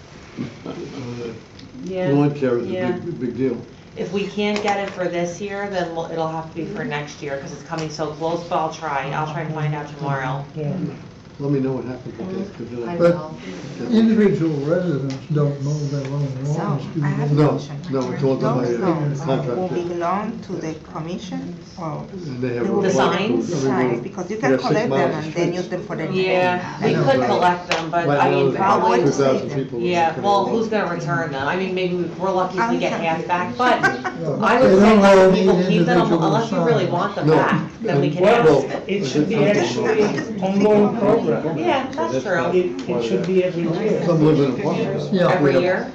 Yeah. Lawn care is Yeah. a big deal. If we can't get it for this year, then it'll have to be for next year, because it's coming so close, but I'll try and find out tomorrow. Yeah. Let me know what happens with that, 'cause then I But- will. Individual residents don't mow their own So, lawns, do I have they? a No, question. no, it's all done by Those a loans will contractor. belong to the commission or? And they have they a will The belong to signs? the every signs, road. because you We can have 6 collect them miles of and then streets. use them for the. Yeah, we know, could but collect them, but Right I now, mean, there's probably, 2,000 people. yeah, living well, there. who's gonna return them? I mean, maybe we're lucky if we get half back, but Well, I they would say don't let all people need keep them individual unless you really signs. want them No. back, then we can Well, ask. it should be actually ongoing program. Yeah, that's true. It should be every year. Some live in apartments. Yeah. Every We have, year?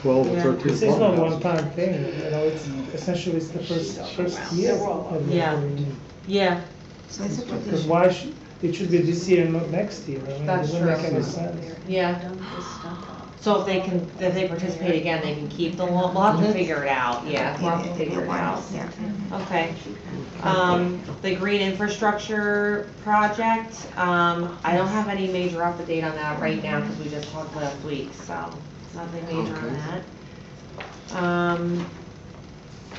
12 or Yeah. 13 This is not apartments. one-time thing, it's essentially it's the first year. of the Yeah. program. Yeah, So it's a Because tradition. why should, it should be this year and not next year, I mean, it That's doesn't make true. any sense. yeah. So if they participate again, they can keep the lawn, we'll have to figure it out, yeah, we'll have to If you figure it want, out. yeah. Okay. The green infrastructure project, I don't have any major update on that right now because we just talked last week, so nothing major on that.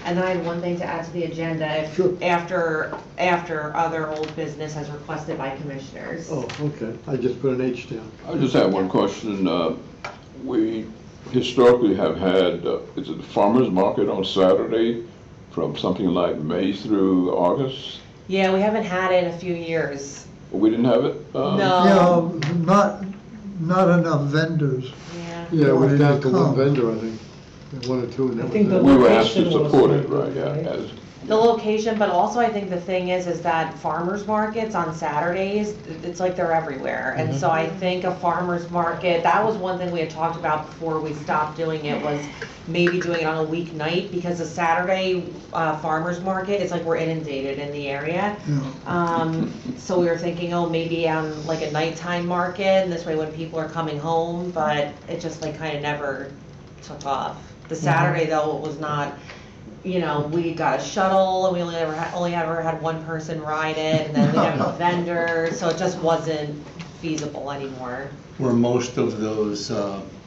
And then I had one thing to add to the agenda, Sure. after other old business as requested by commissioners. Oh, okay. I just put an H down. I just have one question. We historically have had, is it the farmer's market on Saturday from something like May through August? Yeah, we haven't had it in a few years. We didn't have it? No. Yeah, not enough vendors. Yeah. Yeah, we're Wanted down to to one come. vendor, I think. 1 or 2, and I that think was the it. We were asked to location was support it, not right, good, yeah, right? as, The location, but also I think the thing is that farmers markets on Saturdays, it's like they're everywhere. And so I think a farmers market, that was one thing we had talked about before we stopped doing it, was maybe doing it on a weeknight, because a Saturday farmers market, it's like we're inundated in the area. So we were thinking, oh, maybe on like a nighttime market, and this way when people are coming home, but it just like kind of never took off. The Saturday though, it was not, you know, we got a shuttle and we only ever had one person ride it, and then we didn't have a vendor, so it just wasn't feasible anymore. Were most of those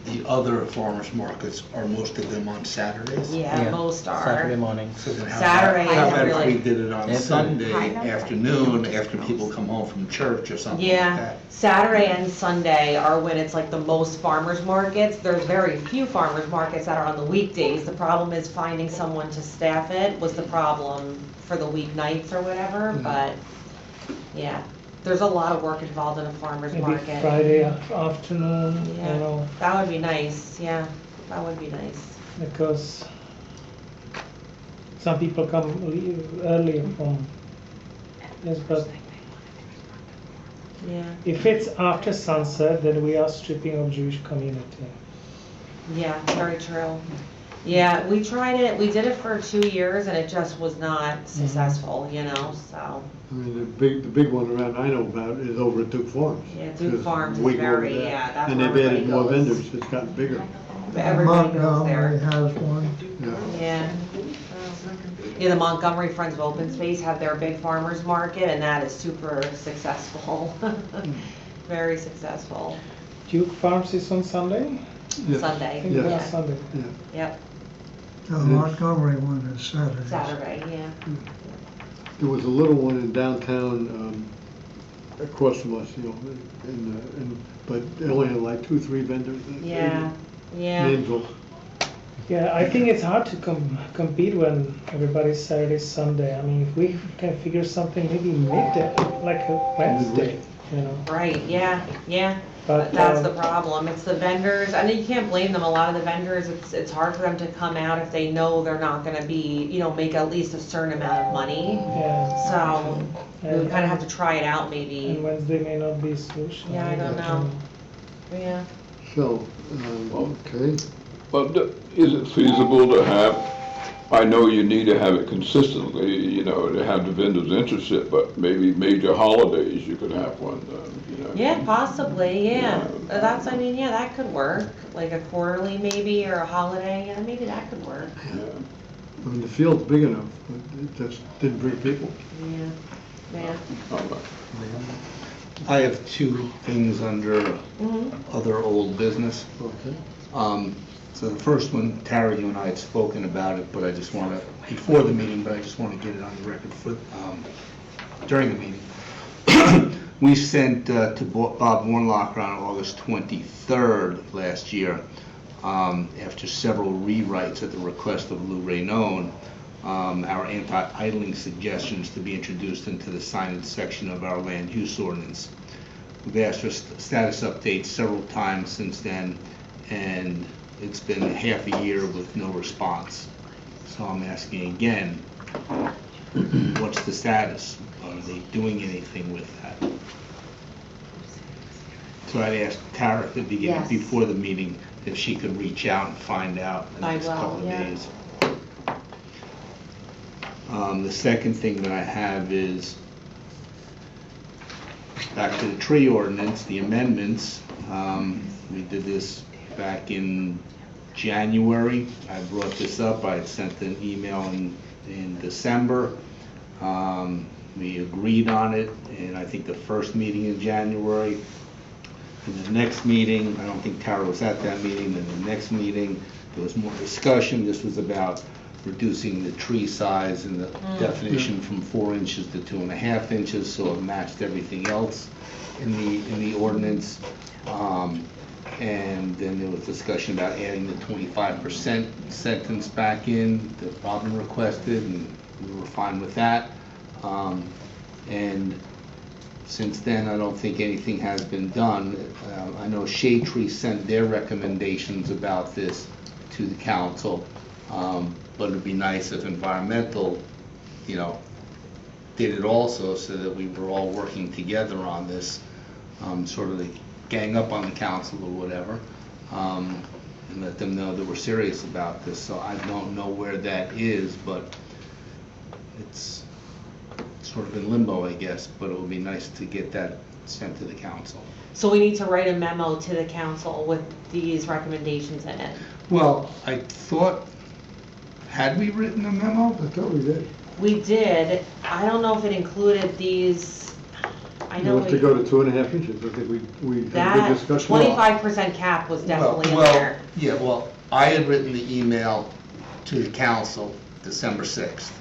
the other farmers markets, are most of them on Saturdays? Yeah, most are. Saturday morning. So then Saturday how is about if really- we did it on Yeah. Sunday afternoon, after people come home from church or something like Yeah, that? Saturday and Sunday are when it's like the most farmers markets. There's very few farmers markets that are on the weekdays. The problem is finding someone to staff it was the problem for the weeknights or whatever, but, yeah. There's a lot of work involved in a farmer's Maybe market. Friday afternoon, you Yeah, know, that would be nice, yeah, that would be nice. because some people come earlier from, yes, but Yeah, if it's after sunset, then we are stripping of Jewish community. yeah, very true. Yeah, we tried it, we did it for 2 years and it just was not successful, you know, so. I mean, the big one around I know about is over at Duke Farms. Yeah, Duke It's Farms is way over very, there. yeah, that's And where they've added more everybody goes. vendors, it's gotten bigger. Everybody goes Montgomery there. has one. Yeah. Yeah. Yeah, the Montgomery Friends of Open Space have their big farmers market and that is super successful. Very successful. Duke Farms is on Sunday? Yeah. I Sunday, think Yeah. that's yeah, Sunday. Yeah. yep, The Montgomery one is Saturday. Saturday, yeah. There was a little one in downtown, across from us, you know, but they only had like 2, 3 vendors. Yeah, yeah. Names Yeah, I think it's hard to compete when everybody's Saturday, Sunday. I mean, if we can figure something maybe midday, like a Wednesday, you know. Right, yeah, yeah. But, That's the problem. It's the vendors. I mean, you can't blame them. A lot of the vendors, it's hard for them to come out if they know they're not gonna be, you know, make at least a certain amount of money. Yeah. So we And- kind of have to try it out And maybe. Wednesday may not be a solution. Yeah, I don't know. Yeah. So, okay. But is it feasible to have, I know you need to have it consistently, you know, to have the vendors interested, but maybe major holidays you could have one, you know? Yeah, possibly, yeah. That's, I mean, yeah, that could work. Like a quarterly maybe, or a holiday, yeah, maybe that could work. Yeah. I mean, the field's big enough, but it just didn't bring people. Yeah, yeah. All right. I have two things under Mhm. other old business. Okay. So the first one, Tara, you and I had spoken about it, but I just want to, before the meeting, but I just want to get it on the record for, during the meeting. We sent to Bob Warnlocker on August 23rd of last year, after several rewrites at the request of Lou Raynone, our anti-idling suggestions to be introduced into the signage section of our land use ordinance. We've asked for status updates several times since then, and it's been half a year with no response. So I'm asking again, what's the status? Are they doing anything with that? So I'd asked Tara at the beginning, Yes. before the meeting, if she could reach out and find out in the I next will, couple of yeah. days. The second thing that I have is back to the tree ordinance, the amendments. We did this back in January. I brought this up. I had sent an email in December. We agreed on it, and I think the first meeting in January. In the next meeting, I don't think Tara was at that meeting, in the next meeting, there was more discussion. This was about reducing the tree size and the definition from 4 inches to 2.5 inches, so it matched everything else in the ordinance. And then there was discussion about adding the 25% sentence back in that Robin requested, and we were fine with that. And since then, I don't think anything has been done. I know Shade Tree sent their recommendations about this to the council, but it'd be nice if environmental, you know, did it also, so that we were all working together on this, sort of gang up on the council or whatever, and let them know that we're serious about this. So I don't know where that is, but it's sort of in limbo, I guess, but it would be nice to get that sent to the council. So we need to write a memo to the council with these recommendations in it. Well, I thought, had we written a memo? I thought we did. We did. I don't know if it included these, I You know want to go to 2.5 inches, I think we had a that good discussion. 25% cap was definitely in Well, there. yeah, well, I had written the email to the council December 6th,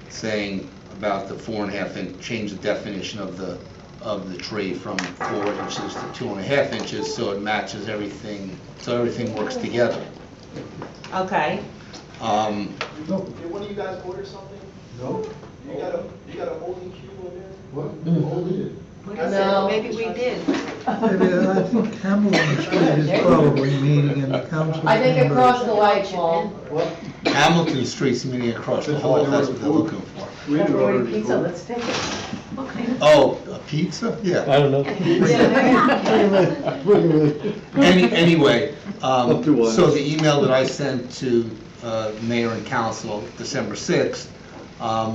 saying about the 4.5 inch, change the definition of the tree from 4 inches to 2.5 inches, so it matches everything, so everything works together. Okay. Um, Did one of you guys order something? No? You got a holding cue in there? What? What we did? No, maybe we did. Maybe, I think Hamilton Street is probably meeting in the council. I think chambers. across the light pole. What? Hamilton Street's meeting across the hall, that's what they're looking for. We didn't order the food. let's take it. What kind of? Oh, a pizza? Yeah. I don't know. Wait a minute. Anyway, Up to what? so the email that I sent to mayor and council December 6th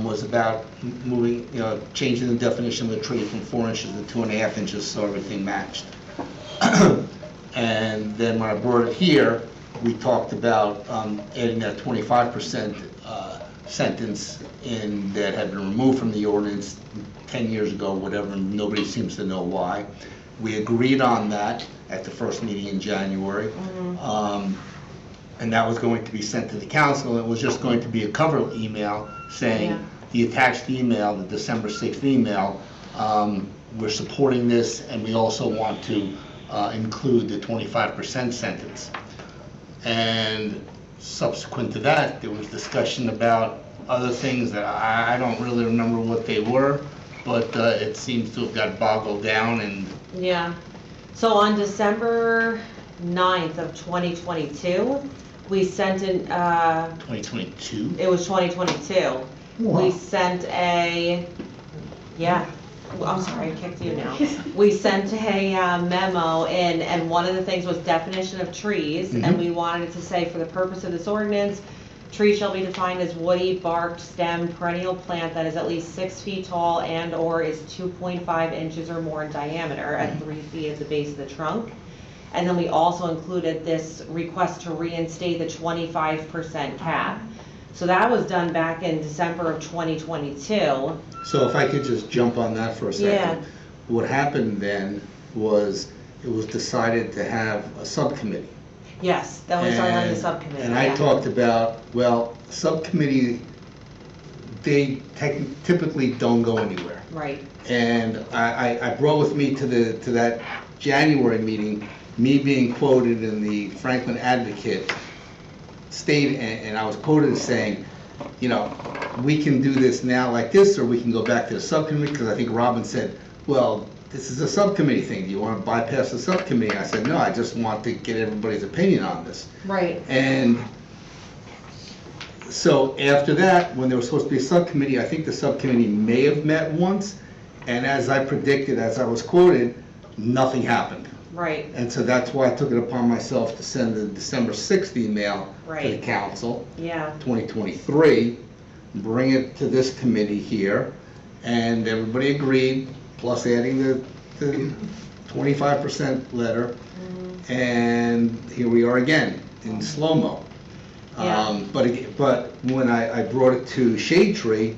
was about moving, changing the definition of the tree from 4 inches to 2.5 inches so everything matched. And then when I brought it here, we talked about adding that 25% sentence in that had been removed from the ordinance 10 years ago, whatever, and nobody seems to know why. We agreed on that at the first meeting in January. And that was going to be sent to the council. It was just going to be a cover email saying, Yeah. the attached email, the December 6th email, we're supporting this, and we also want to include the 25% sentence. And subsequent to that, there was discussion about other things that I don't really remember what they were, but it seems to have got boggled down, and Yeah. So on December 9th of 2022, we sent in, 2022. it was 2022. Wow. We sent I'm sorry, I kicked you now. We sent a memo in, and one of the things was definition of trees, and we wanted it to say, for the purpose of this ordinance, tree shall be defined as woody, barked, stem, perennial plant that is at least 6 feet tall and/or is 2.5 inches or more in diameter at 3 feet at the base of the trunk. And then we also included this request to reinstate the 25% cap. So that was done back in December of 2022. So if I could just jump on that for a second. Yeah. What happened then was, it was decided to have a subcommittee. Yes, then we started having the And- subcommittee. And I yeah. talked about, well, subcommittee, they typically don't go anywhere. Right, And I brought with me to that January meeting, me being quoted in the Franklin Advocate stated, and I was quoted as saying, we can do this now like this, or we can go back to the subcommittee, because I think Robin said, well, this is a subcommittee thing, do you want to bypass the subcommittee? I said, no, I just want to get everybody's opinion on this. right, And so after that, when there was supposed to be a subcommittee, I think the subcommittee may have met once, and as I predicted, as I was quoted, nothing happened. right, And so that's why I took it upon myself to send the December 6th email to the Right. council, yeah, 2023, bring it to this committee here, and everybody agreed, plus adding the 25% letter, and here we are again, in slow-mo. Yeah. But when I brought it to Shade Tree,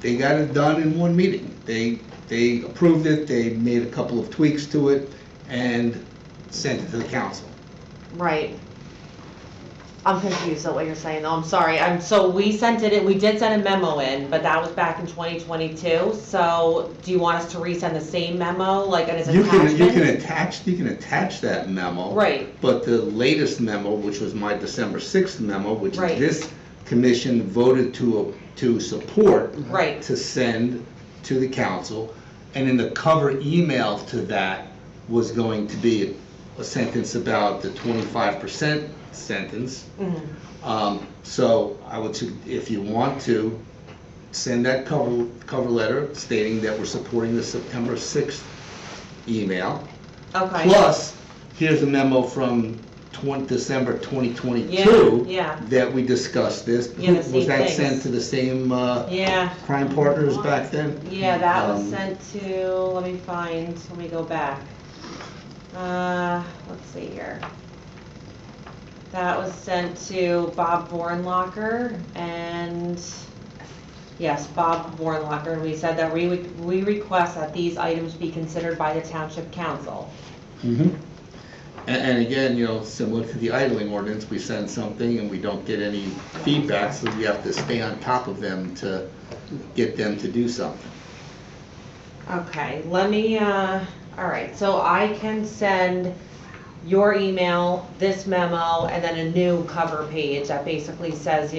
they got it done in one meeting. They approved it, they made a couple of tweaks to it, and sent it to the council. right. I'm confused at what you're saying, though, I'm sorry. So we sent it in, we did send a memo in, but that was back in 2022. So do you want us to resend the same memo, like as You attachment? can attach that memo. Right. But the latest memo, which was my December 6th memo, which Right. this commission voted to support, Right. to send to the council, and in the cover email to that was going to be a sentence about the 25% sentence. So I would, if you want to, send that cover letter stating that we're supporting the September 6th email. Okay. Plus, here's a memo from December 2022. Yeah, That we discussed this. Yeah, the same Was that things. sent to the same yeah, crime partners back then? yeah, that was Um, sent to, let me go back. Let's see here. That was sent to Bob Vornlocker and Yes, Bob Warnlocker, we said that we request that these items be considered by the Township Council. And again, similar to the idling ordinance, we send something and we don't get any feedback, so we have to stay on top of them to get them to do something. Okay, let me, all right, so I can send your email, this memo, and then a new cover page that basically says,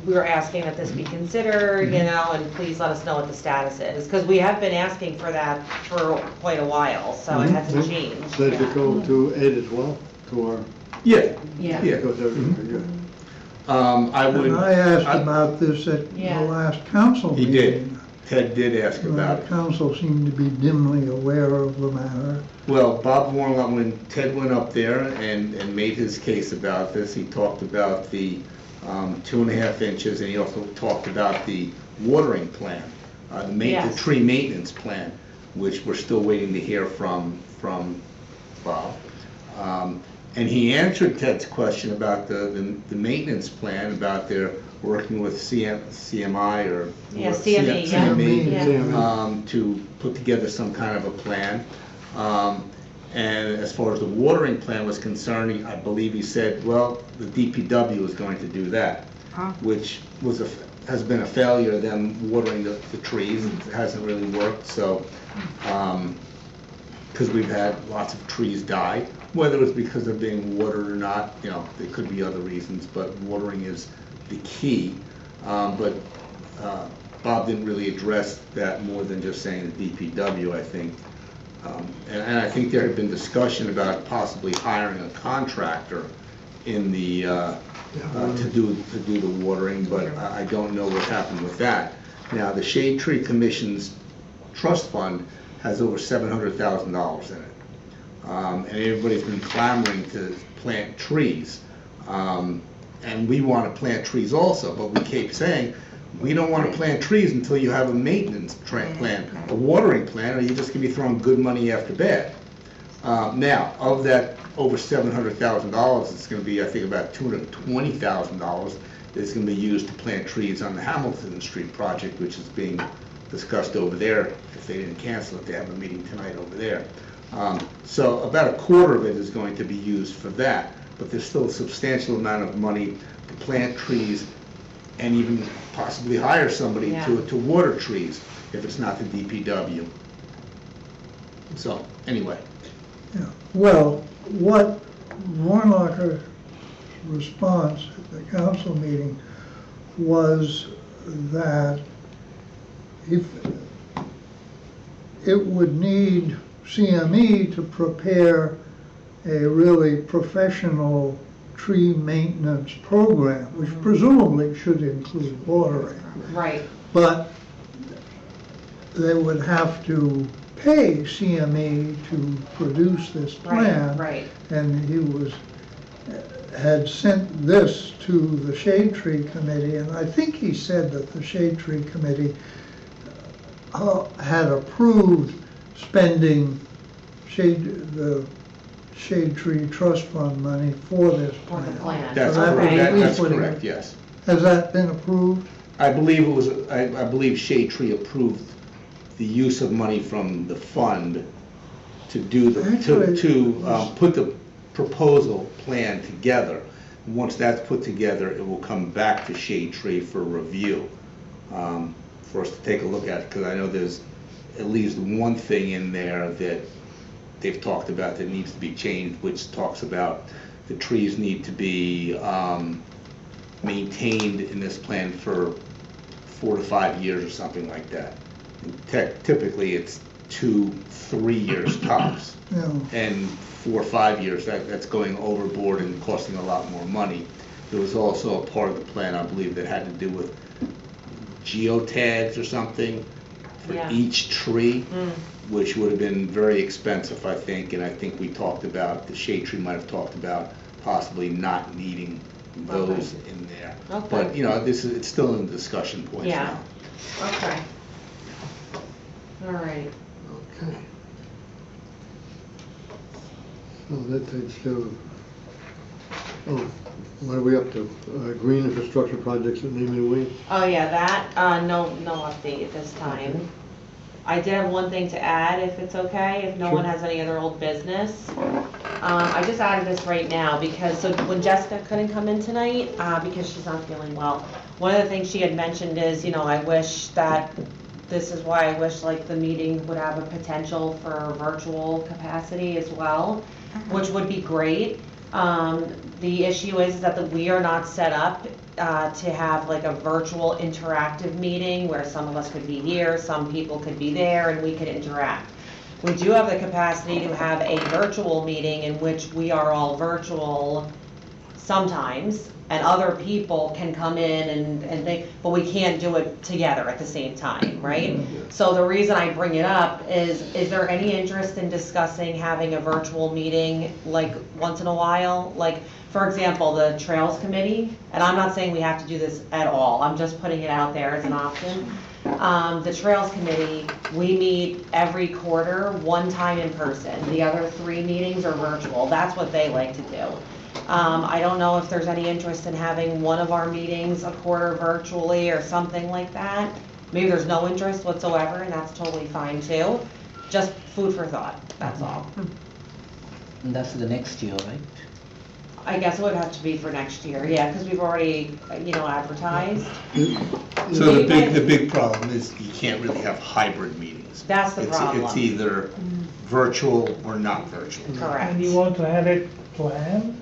we're asking that this be considered, and please let us know what the status is. Because we have been asking for that for quite a while, so it hasn't changed. Does it go to Ed as well, to our, Yeah. Yeah. it goes everywhere, yeah. I would. And I asked about this at the Yeah. last council He meeting. did. Ted did ask about The it. council seemed to be dimly aware of the matter. Well, Bob Warnock, when Ted went up there and made his case about this, he talked about the 2.5 inches, and he also talked about the watering plan, the Yes. tree maintenance plan, which we're still waiting to hear from Bob. And he answered Ted's question about the maintenance plan, about their working with CMI or. Yeah, CME, yeah. CME, to put together some kind of a plan. And as far as the watering plan was concerned, I believe he said, well, the DPW is going to do that, which has been a failure, them watering the trees. It hasn't really worked, so, because we've had lots of trees die, whether it's because they're being watered or not, there could be other reasons, but watering is the key. But Bob didn't really address that more than just saying the DPW, I think. And I think there had been discussion about possibly hiring a contractor in the, to do the watering, but I don't know what happened with that. Now, the Shade Tree Commission's trust fund has over $700,000 in it. And everybody's been clamoring to plant trees. And we want to plant trees also, but we keep saying, we don't want to plant trees until you have a maintenance plan, a watering plan, or you're just going to be throwing good money after bad. Now, of that over $700,000, it's going to be, I think, about $220,000 that's going to be used to plant trees on the Hamilton Street project, which is being discussed over there. If they didn't cancel it, they have a meeting tonight over there. So about a quarter of it is going to be used for that, but there's still a substantial amount of money to plant trees and even possibly hire somebody to water trees if it's not the DPW. So, anyway. Yeah. Well, what Warnocker's response at the council meeting was that if it would need CME to prepare a really professional tree maintenance program, which presumably should include watering. Right. But they would have to pay CME to produce this plan. Right. And he had sent this to the Shade Tree Committee, and I think he said that the Shade Tree Committee had approved spending the Shade Tree Trust Fund money for this For the plan. plan. That's So that correct, would be that's putting- correct, yes. Has that been approved? I believe it was, I believe Shade Tree approved the use of money from the fund to do put the proposal plan together. And once that's put together, it will come back to Shade Tree for review, for us to take a look at, because I know there's at least one thing in there that they've talked about that needs to be changed, which talks about the trees need to be maintained in this plan for 4 to 5 years or something like that. Typically, it's 2-3 years tops. Yeah. And 4 or 5 years, that's going overboard and costing a lot more money. There was also a part of the plan, I believe, that had to do with geotags or something for each tree, which would have been very expensive, I think, and I think we talked about, the Shade Tree might have talked about possibly not needing those in there. Okay. But, it's still in the discussion point now. Okay. All right. Okay. So that takes care of Oh, what are we up to? Green infrastructure projects at Neiman Wayne? Oh, yeah, that, no update at this time. I did have one thing to add, if it's okay, if no one Sure. has any other old business. I just added this right now because, so when Jessica couldn't come in tonight, because she's not feeling well, one of the things she had mentioned is, I wish that, this is why I wish like the meeting would have a potential for virtual capacity as well, which would be great. The issue is that we are not set up to have like a virtual interactive meeting where some of us could be here, some people could be there, and we could interact. We do have the capacity to have a virtual meeting in which we are all virtual sometimes, and other people can come in and they, but we can't do it together at the same time, right? So the reason I bring it up is there any interest in discussing having a virtual meeting like once in a while? Like, for example, the Trails Committee, and I'm not saying we have to do this at all, I'm just putting it out there as an option. The Trails Committee, we meet every quarter, one time in person. The other 3 meetings are virtual. That's what they like to do. I don't know if there's any interest in having one of our meetings a quarter virtually or something like that. Maybe there's no interest whatsoever, and that's totally fine too. Just food for thought, that's all. And that's the next year, right? I guess it would have to be for next year, yeah, because we've already, advertised. So the big problem is you can't really have hybrid meetings. That's the problem. It's either virtual or not virtual. Correct. And you want to have it planned?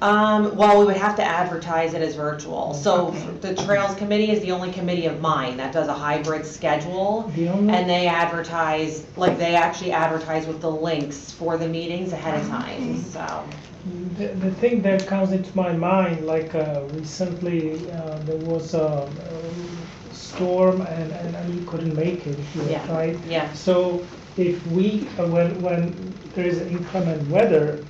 Well, we would have to advertise it as virtual. So Okay. the Trails Committee is the only committee of mine that does a hybrid schedule. The only- And they advertise, they actually advertise with the links for the meetings ahead of time, so. The thing that comes into my mind, like recently, there was a storm and you couldn't make it here, Yeah, right? yeah. So if we, when there is inclement weather,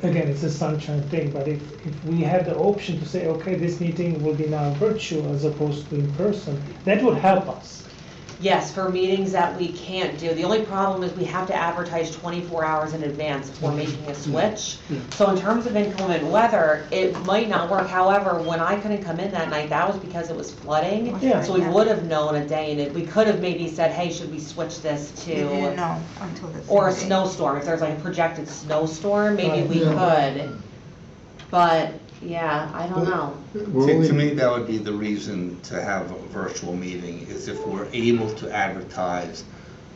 again, it's a sunshine thing, but if we had the option to say, okay, this meeting will be now virtual as opposed to in person, that would help us. Yes, for meetings that we can't do. The only problem is we have to advertise 24 hours in advance before making a switch. So in terms of inclement weather, it might not work. However, when I couldn't come in that night, that was because it was flooding. Yeah. So we would have known a day in it. We could have maybe said, hey, should we switch this You didn't to, know until the or a same day. snowstorm? If there's like a projected snowstorm, maybe we Yeah. could. But, yeah, I don't know. To me, that would be the reason to have a virtual meeting, is if we're able to advertise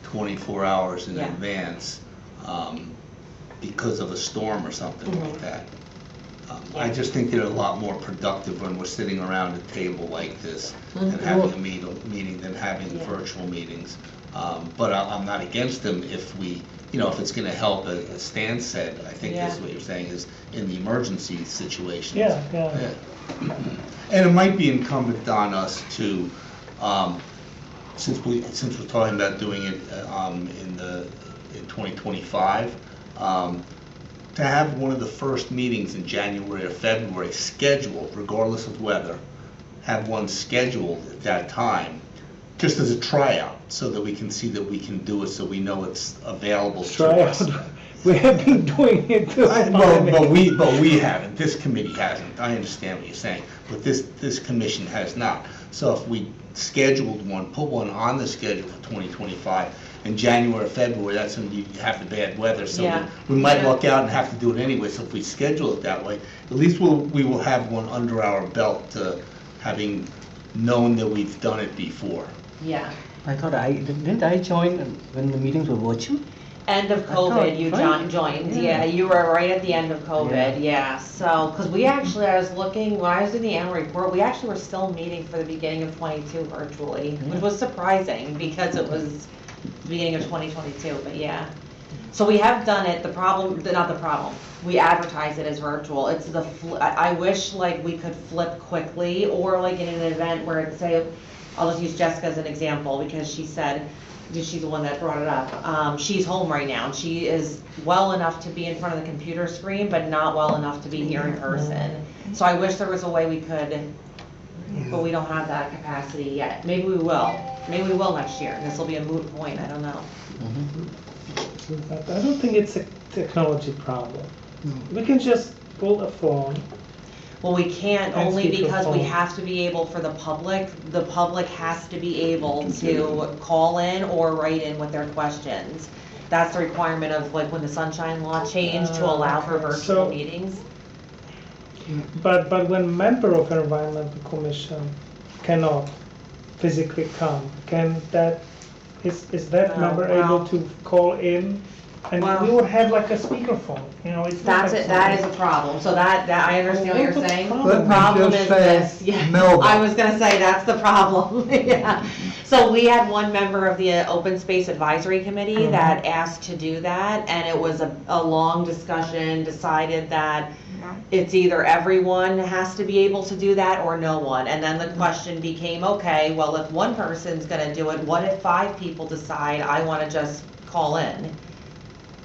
24 hours in Yeah. advance because of a storm or something like that. I just think they're a lot more productive when we're sitting around a table like this and having a meeting than having Yeah. virtual meetings. But I'm not against them if we, if it's going to help, as Stan said, I think that's what you're saying, is in the emergency situations. Yeah. And it might be incumbent on us to, since we're talking about doing it in 2025, to have one of the first meetings in January or February scheduled, regardless of weather, have one scheduled at that time, just as a tryout, so that we can see that we can do it, so we know it's available to Try us. out. We have been doing it too. But we haven't, this committee hasn't, I understand what you're saying, but this commission has not. So if we scheduled one, put one on the schedule for 2025, in January or February, that's when you have the bad weather, so Yeah. we might Yeah. luck out and have to do it anyway, so if we schedule it that way, at least we will have one under our belt, having known that we've done it before. Yeah. I thought didn't I join when the meetings were virtual? End of I thought, COVID, you right? joined, Yeah. yeah, you were right at the end of COVID, yeah, so, because we actually, I was looking, when I was doing the annual report, we actually were still meeting for the beginning of 22 virtually, which was surprising, because it was the beginning of 2022, but yeah. So we have done it, not the problem, we advertise it as virtual, it's I wish like we could flip quickly, or like in an event where it's, say, I'll just use Jessica as an example, because she said, she's the one that brought it up. She's home right now, and she is well enough to be in front of the computer screen, but not well enough to be here in person. So I wish there was a way we could, but we don't have that capacity yet. Maybe we will. Maybe we will next year. This will be a moot point, I don't know. I don't think it's a technology problem. We can just pull a phone. Well, we can't And only because we speakerphone. have to be able for the public has to be able to call in or write in with their questions. That's the requirement of like when the sunshine law changed to allow for Okay, virtual so- meetings. But when member of environmental commission cannot physically come, can that, is that member well- able to call in? And Well- we would have like a speakerphone, you know, it's not That's like it, that is something- a problem, so that I understand what you're Well, what's the saying. problem? The Let me problem just is say, this, yeah, Melba. I was gonna say, that's the problem, yeah. So we had one member of the Open Space Advisory Committee that asked to do that, and it was a long discussion, decided that Yeah. it's either everyone has to be able to do that or no one. And then the question became, okay, well, if one person's gonna do it, what if 5 people decide I wanna just call in?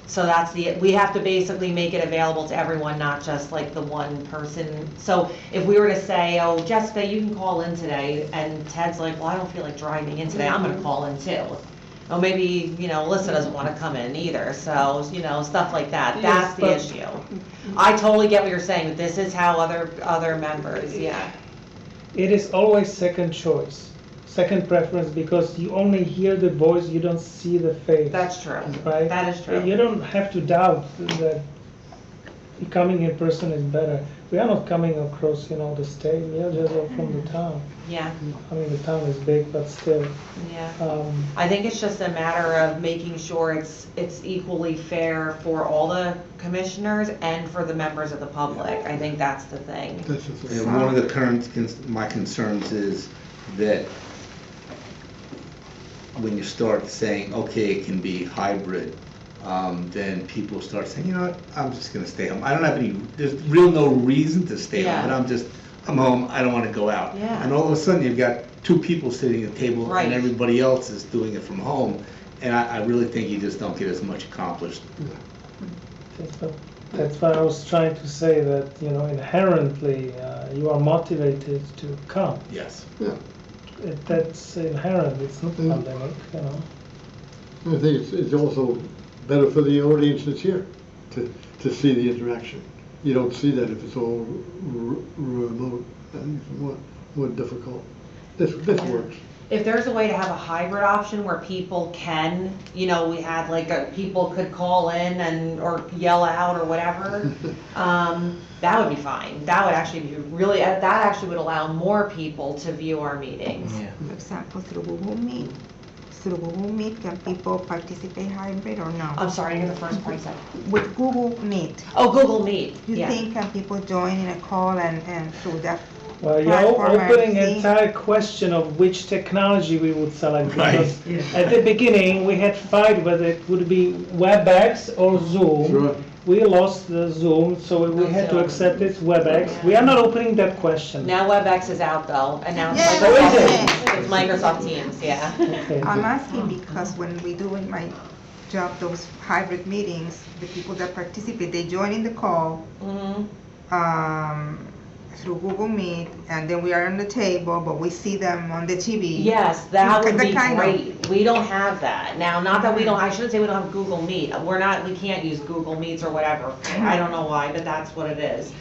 So that's we have to basically make it available to everyone, not just like the one person. So if we were to say, oh, Jessica, you can call in today, and Ted's like, well, I don't feel like driving in today, I'm gonna call in too. Oh, maybe, Alyssa doesn't wanna come in either, so, stuff like that, that's the Yes, issue. I totally get what you're saying, but this is how other members, yeah. It is always second choice, second preference, because you only hear the voice, you don't see the face. That's true, Right? that is true. You don't have to doubt that coming in person is better. We are not coming across, the state, we are just from the town. Yeah, I mean, the town is big, but still. yeah. I think it's just a matter of making sure it's equally fair for all the commissioners and for the members of the public. I think that's the thing. That's the thing. And one of the my concerns is that when you start saying, okay, it can be hybrid, then people start saying, you know what, I'm just gonna stay home. I don't have there's no reason to stay Yeah. home, but I'm home, I don't wanna go out. Yeah. And all of a sudden, you've got 2 people sitting at the table Right. and everybody else is doing it from home. And I really think you just don't get as much accomplished. That's why I was trying to say that, inherently, you are motivated to come. Yes. Yeah, That's inherent, it's not a Mm. pandemic, I think it's also better for the audience that's here to see the interaction. You don't see that if it's all remote, and it's more difficult. This works. If there's a way to have a hybrid option where people can, we had people could call in or yell out or whatever, that would be fine. That would actually be that actually would allow more people to view our meetings. For example, through Google Meet. Through Google Meet, can people participate hybrid or no? I'm sorry, I didn't hear the first part you said. With Google Meet, Oh, Google Meet, you yeah. think can people join in a call and through that Well, you're platform and opening an see? entire question of which technology we would select. Right. Because at the beginning, we had fight whether it would be WebEx or Zoom. Sure. We lost the Zoom, so we had to Zoom. accept it, WebEx. We are not opening that question. Now WebEx is out though, and now it's Yeah, Microsoft is it? Teams. It's Microsoft Teams, yeah. Okay. I'm asking because when we do in my job those hybrid meetings, the people that participate, they join in the call Mhm. through Google Meet, and then we are on the table, but we see them on the TV. Yes, that would The be kind of- great. We don't have that. Now, not that I shouldn't say we don't have Google Meet. We can't use Google Meets or whatever. I don't know why, but that's what it is.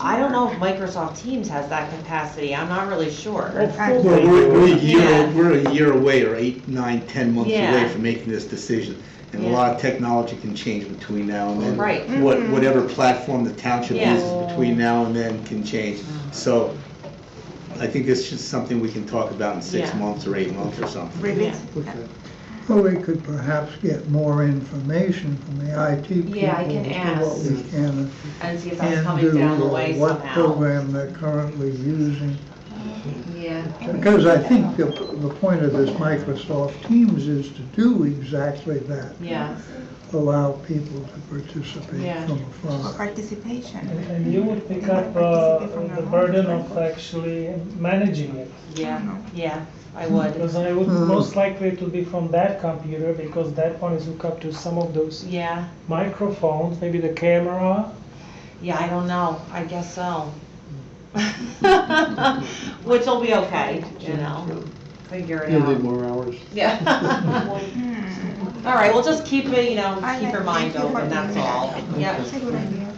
I don't know if Microsoft Teams has that capacity. I'm not really sure. Of I- course Well, they we're do. a year away, or 8, 9, 10 months Yeah. away from making this decision. And a Yeah. lot of technology can change between now and then. Right. Whatever platform the township Yeah. uses between now and then can change. So I think this is something we can talk about in 6 Yeah. months or 8 months or something. Really? Yeah. Okay. Well, we could perhaps get more information from the IT people. Yeah, I can as to ask. what we can And see if that's and coming do, down the or way what somehow. program they're currently using. Yeah. Because I think the point of this Microsoft Teams is to do exactly that. Yeah. Allow people to participate Yeah. from For afar. participation. And you would pick up the burden of actually managing it. Yeah. Yeah. I would. Because I would most likely it will be from that computer, because that one is hooked up to some of those Yeah. microphones, maybe the camera. Yeah, I don't know. I guess so. Which will be okay, figure it You'll need out. more hours. Yeah. Hmm. All right, well, just keep it, I keep your like- mind thank you for open, that's doing all. that. Yep. That's a good idea.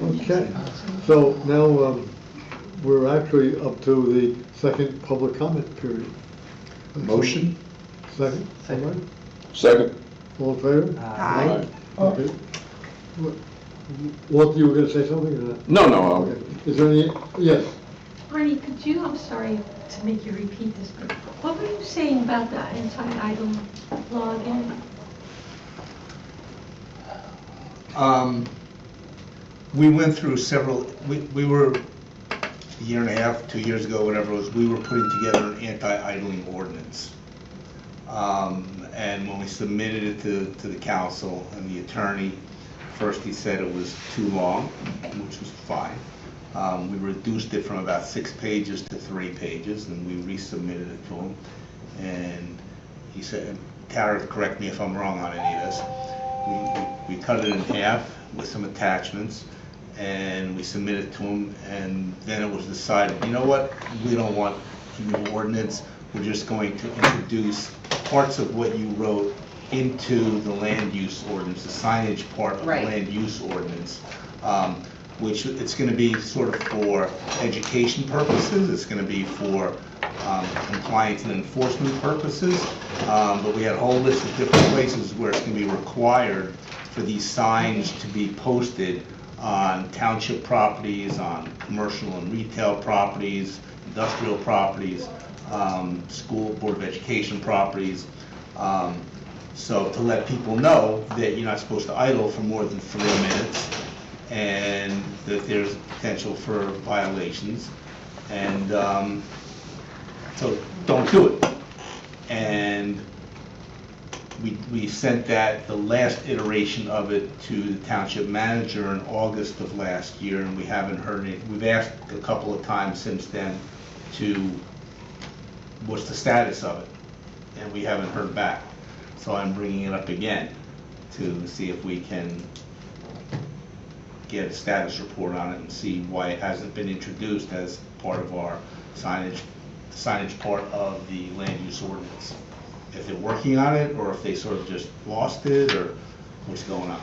Okay, so now we're actually up to the second public comment period. Motion? Second? Somebody? Second. All in favor? Aye. Okay. Walter, you were gonna say something or not? No, Okay. Is there any, yes, Arnie, could you, I'm sorry to make you repeat this, but what were you saying about the anti-idle law again? We went through several, we were, a year and a half, 2 years ago, whatever it was, we were putting together an anti-idling ordinance. And when we submitted it to the council and the attorney, first he said it was too long, which was fine. We reduced it from about 6 pages to 3 pages, and we resubmitted it to him. And he said, Tara, correct me if I'm wrong on any of this, we cut it in half with some attachments, and we submitted it to him, and then it was decided, you know what, we don't want a new ordinance, we're just going to introduce parts of what you wrote into the land use ordinance, the signage part of the Right. land use ordinance, which it's going to be sort of for education purposes, it's going to be for compliance and enforcement purposes, but we had a whole list of different places where it's going to be required for these signs to be posted on township properties, on commercial and retail properties, industrial properties, school board of education properties. So to let people know that you're not supposed to idle for more than 3 minutes, and that there's potential for violations, and so don't do it. And we sent that, the last iteration of it, to the township manager in August of last year, and we haven't heard it. We've asked a couple of times since then what's the status of it, and we haven't heard back. So I'm bringing it up again to see if we can get a status report on it and see why it hasn't been introduced as part of our signage part of the land use ordinance. If they're working on it, or if they sort of just lost it, or what's going on.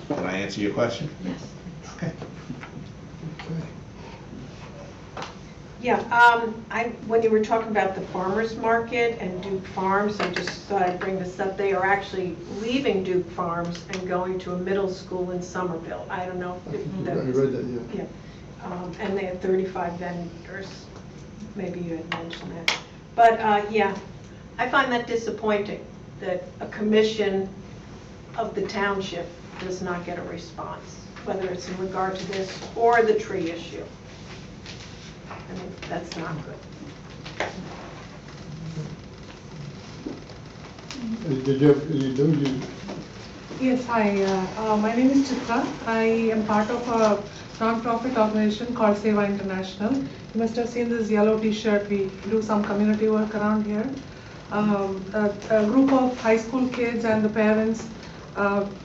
Can I answer your question? Yes. Okay. Yeah, when you were talking about the farmer's market and Duke Farms, I just thought I'd bring this up. They are actually leaving Duke Farms and going to a middle school in Somerville. I don't know if I that read was... that, yeah. Yeah, and they had 35 vendors. Maybe you had mentioned that. But, yeah, I find that disappointing, that a commission of the township does not get a response, whether it's in regard to this or the tree issue. I mean, that's not good. Did you, Yes, hi. My name is Chitra. I am part of a non-profit organization called Seva International. You must have seen this yellow T-shirt. We do some community work around here. A group of high school kids and the parents,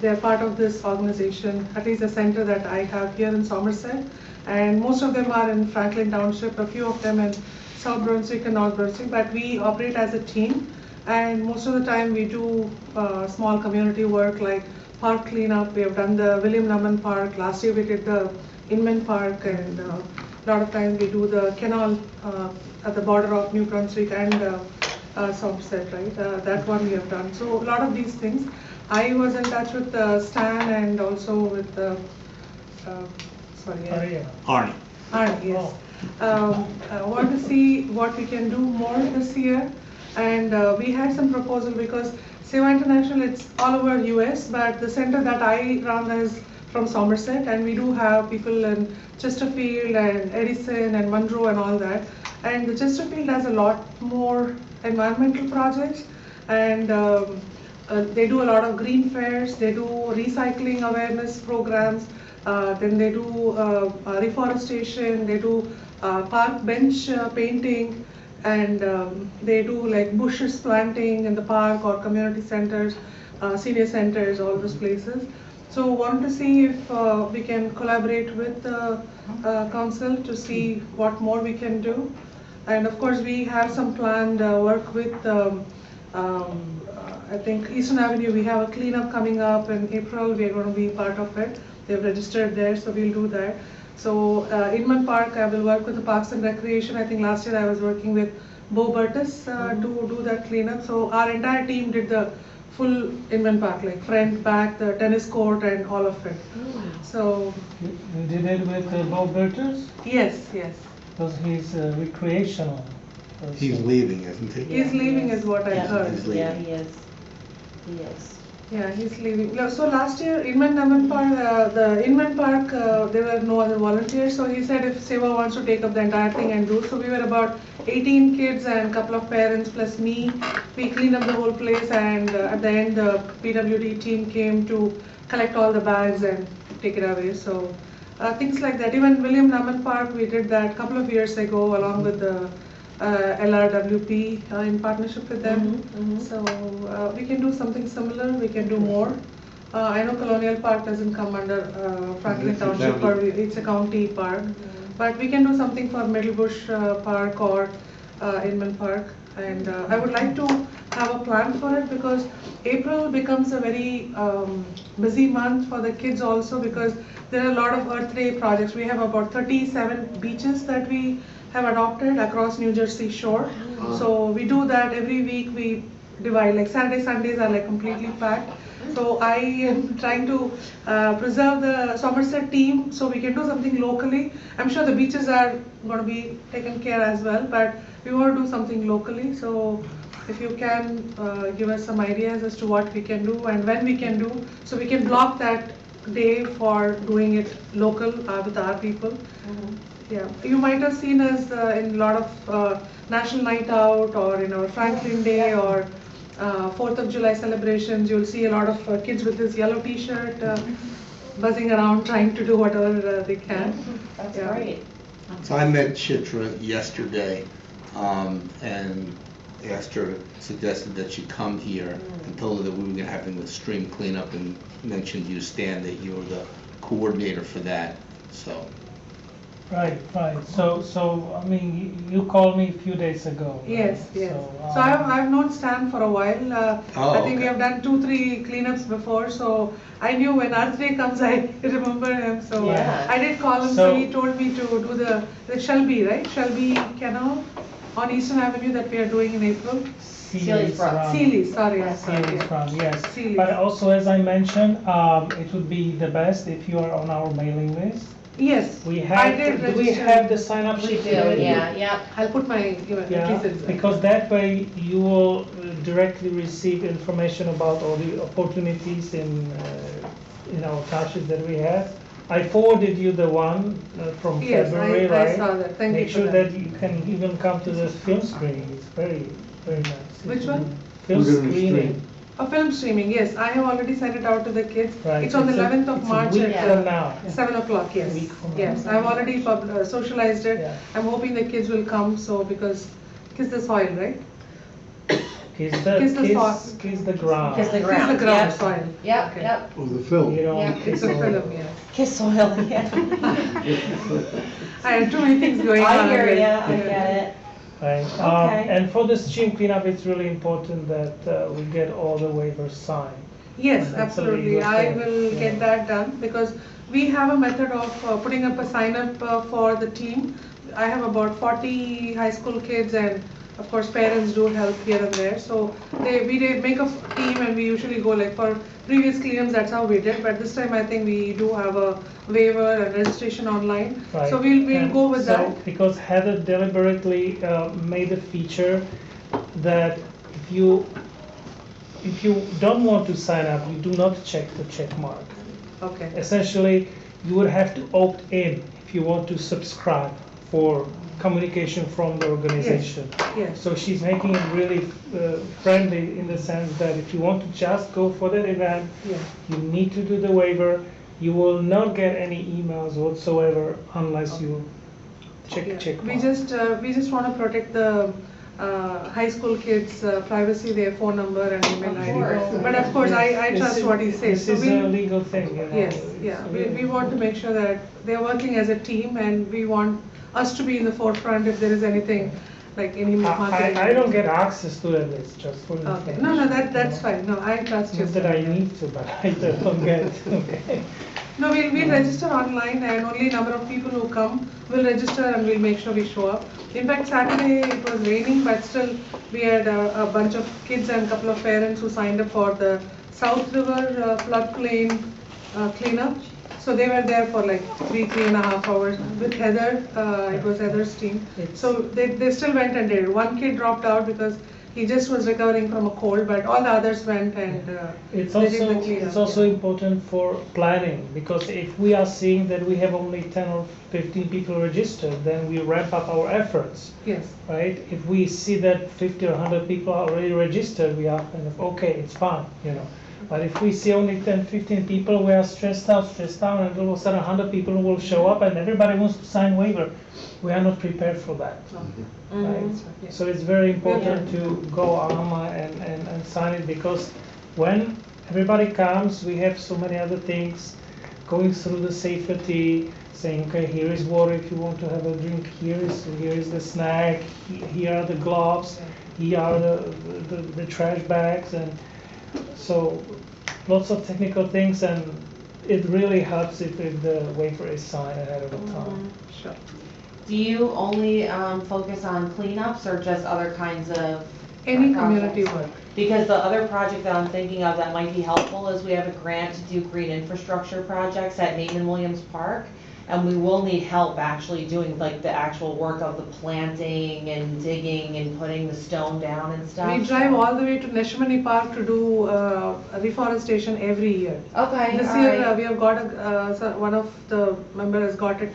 they're part of this organization, at least the center that I have here in Somerset. And most of them are in Franklin Township, a few of them in South Brunswick and North Brunswick, but we operate as a team. And most of the time we do small community work like park cleanup. We have done the William Lemon Park. Last year we did the Inman Park, and a lot of times we do the canal at the border of New Brunswick and Somerset, right? That one we have done. So a lot of these things. I was in touch with Stan and also with Arnie. Yes. I want to see what we can do more this year. And we had some proposal because Seva International, it's all over US, but the center that I run is from Somerset, and we do have people in Chesterfield and Edison and Monroe and all that. And the Chesterfield has a lot more environmental projects, and they do a lot of green fairs, they do recycling awareness programs, then they do reforestation, they do park bench painting, and they do like bushes planting in the park or community centers, senior centers, all those places. So wanted to see if we can collaborate with the council to see what more we can do. And of course we have some planned work with I think Eastern Avenue. We have a cleanup coming up in April. We are going to be part of it. they've registered there, so we'll do that. So Inman Park, I will work with the Parks and Recreation. I think last year I was working with Bo Burtis to do that cleanup. So our entire team did the full Inman Park, like front, back, the tennis court and all of it. So, You did it with Bob Burters? yes, yes. Because he's recreational. person. He's leaving, isn't he? He's leaving is what I Yeah. heard. He's Yeah, leaving. he is. He is. Yeah, he's leaving. No, so last year, Inman Park, the Inman Park, there were no other volunteers, so he said if Seva wants to take up the entire thing and do, so we were about 18 kids and a couple of parents plus me. We cleaned up the whole place, and at the end, the PWD team came to collect all the bags and take it away, so things like that. Even William Naman Park, we did that a couple of years ago along with the LRWP in partnership with them. So we can do something similar, we can do more. I know Colonial Park doesn't come under Franklin It's a Township, or it's a county park. But we can do something for Middlebush Park or Inman Park. And I would like to have a plan for it, because April becomes a very busy month for the kids also, because there are a lot of Earth Day projects. We have about 37 beaches that we have adopted across New Jersey shore. So we do that every week. We divide, like Saturday, Sundays are like completely packed. So I am trying to preserve the Somerset team so we can do something locally. I'm sure the beaches are going to be taken care as well, but we want to do something locally. So if you can give us some ideas as to what we can do and when we can do, so we can block that day for doing it local with our people. Yeah, you might have seen us in a lot of National Night Out or in our Franklin Day or 4th of July celebrations. You'll see a lot of kids with this yellow t-shirt buzzing around trying to do whatever they can. That's Yeah. great. So I met Chitra yesterday, and asked her, suggested that she come here, and told her that we were gonna having the stream cleanup, and mentioned you, Stan, that you were the coordinator for that, so. Right. So, I mean, you called me a few days ago. right? Yes, yes. So um, I've known Stan for a while. I think we have done 2-3 cleanups before, so I knew when Earth Day comes, I remember him. So Yeah. I did call him, so he told me to do the Shelby, right? Shelby Canal on Eastern Avenue that we are doing in April. Sealy's Front. run. Sealy, sorry, I'm sorry. Sealy's run, yes. Sealy's. But also, as I mentioned, it would be the best if you are on our mailing list. Yes, We I have, did do we register. have the sign-up We sheet? do, already? yeah. I'll put my Yeah, entries in. because that way you will directly receive information about all the opportunities in our township that we have. I forwarded you the one from Yes, February, I right? saw that. Thank you Make for sure that. that you can even come to the film screening. It's very, very nice. Which one? Film We're gonna screening. stream. A film streaming, yes. I have already sent it out to the kids. Right. It's on the It's a- 11th of it's a March week at from now. 7 o'clock, yes. A week from now. Yes, I've already socialized it. Yeah. I'm hoping the kids will come, so because kiss the soil, right? Kiss Kiss the soil. kiss the ground. Kiss the Kiss ground. the ground, Yep. soil. Yep, Okay. yep. Of the film. You don't Yeah. kiss It's a all film, of it. yes. Kiss soil, yeah. I had too many things going on. I hear already. ya, I get it. Right. Okay. And for the stream cleanup, it's really important that we get all the waivers signed. Yes, That's a absolutely. legal I thing, will yeah. get that done, because we have a method of putting up a sign up for the team. I have about 40 high school kids, and of course parents do help here and there. So we did make a team, and we usually go, like for previous cleanups, that's how we did. But this time I think we do have a waiver and registration online. Right. So we'll And go with so, that. because Heather deliberately made a feature that if you don't want to sign up, you do not check the check mark. Okay. Essentially, you would have to opt in if you want to subscribe for communication from the organization. Yes. So she's making it really friendly in the sense that if you want to just go for that event, Yeah. you need to do the waiver. You will not get any emails whatsoever unless you check Yeah. check We mark. just want to protect the high school kids' privacy, their phone number and email Of ID. course. But of course, I This trust is- what he says. This So is we'll- a legal thing, you know. Yes, yeah, we want to make sure that they're working as a team, and we want us to be in the forefront if there is anything, like any marketing. I don't get access to that list, just for Okay, information. no, that's fine, no, I trust you. Not that I need to, but I don't get it, okay. No, we'll register online, and only number of people who come will register, and we'll make sure we show up. In fact, Saturday it was raining, but still we had a bunch of kids and a couple of parents who signed up for the South River floodplain cleanup. So they were there for like 3.5 hours with Heather. It was Heather's team. So they still went and did it. One kid dropped out because he just was recovering from a cold, but all the others went and It's they did the also, cleanup. it's also important for planning, because if we are seeing that we have only 10 or 15 people registered, then we ramp up our efforts, Yes. right? If we see that 50 or 100 people are already registered, we are kind of, okay, it's fine, you know. But if we see only 10, 15 people, we are stressed out, and all of a sudden 100 people will show up and everybody wants to sign waiver. We are not prepared for that. Right? So it's very important to go on and sign it, because when everybody comes, we have so many other things going through the safety, saying, okay, here is water if you want to have a drink, here is the snack, here are the gloves, here are the trash bags, and so lots of technical things, and it really helps if the waiver is signed ahead of time. Sure. Do you only focus on cleanups or just other kinds of Any projects? community work. Because the other project that I'm thinking of that might be helpful is we have a grant to do green infrastructure projects at Naaman Williams Park. And we will need help actually doing like the actual work of the planting and digging and putting the stone down and stuff. We drive all the way to Neshmani Park to do reforestation every year. Okay, This all year right. we have got one of the members has got a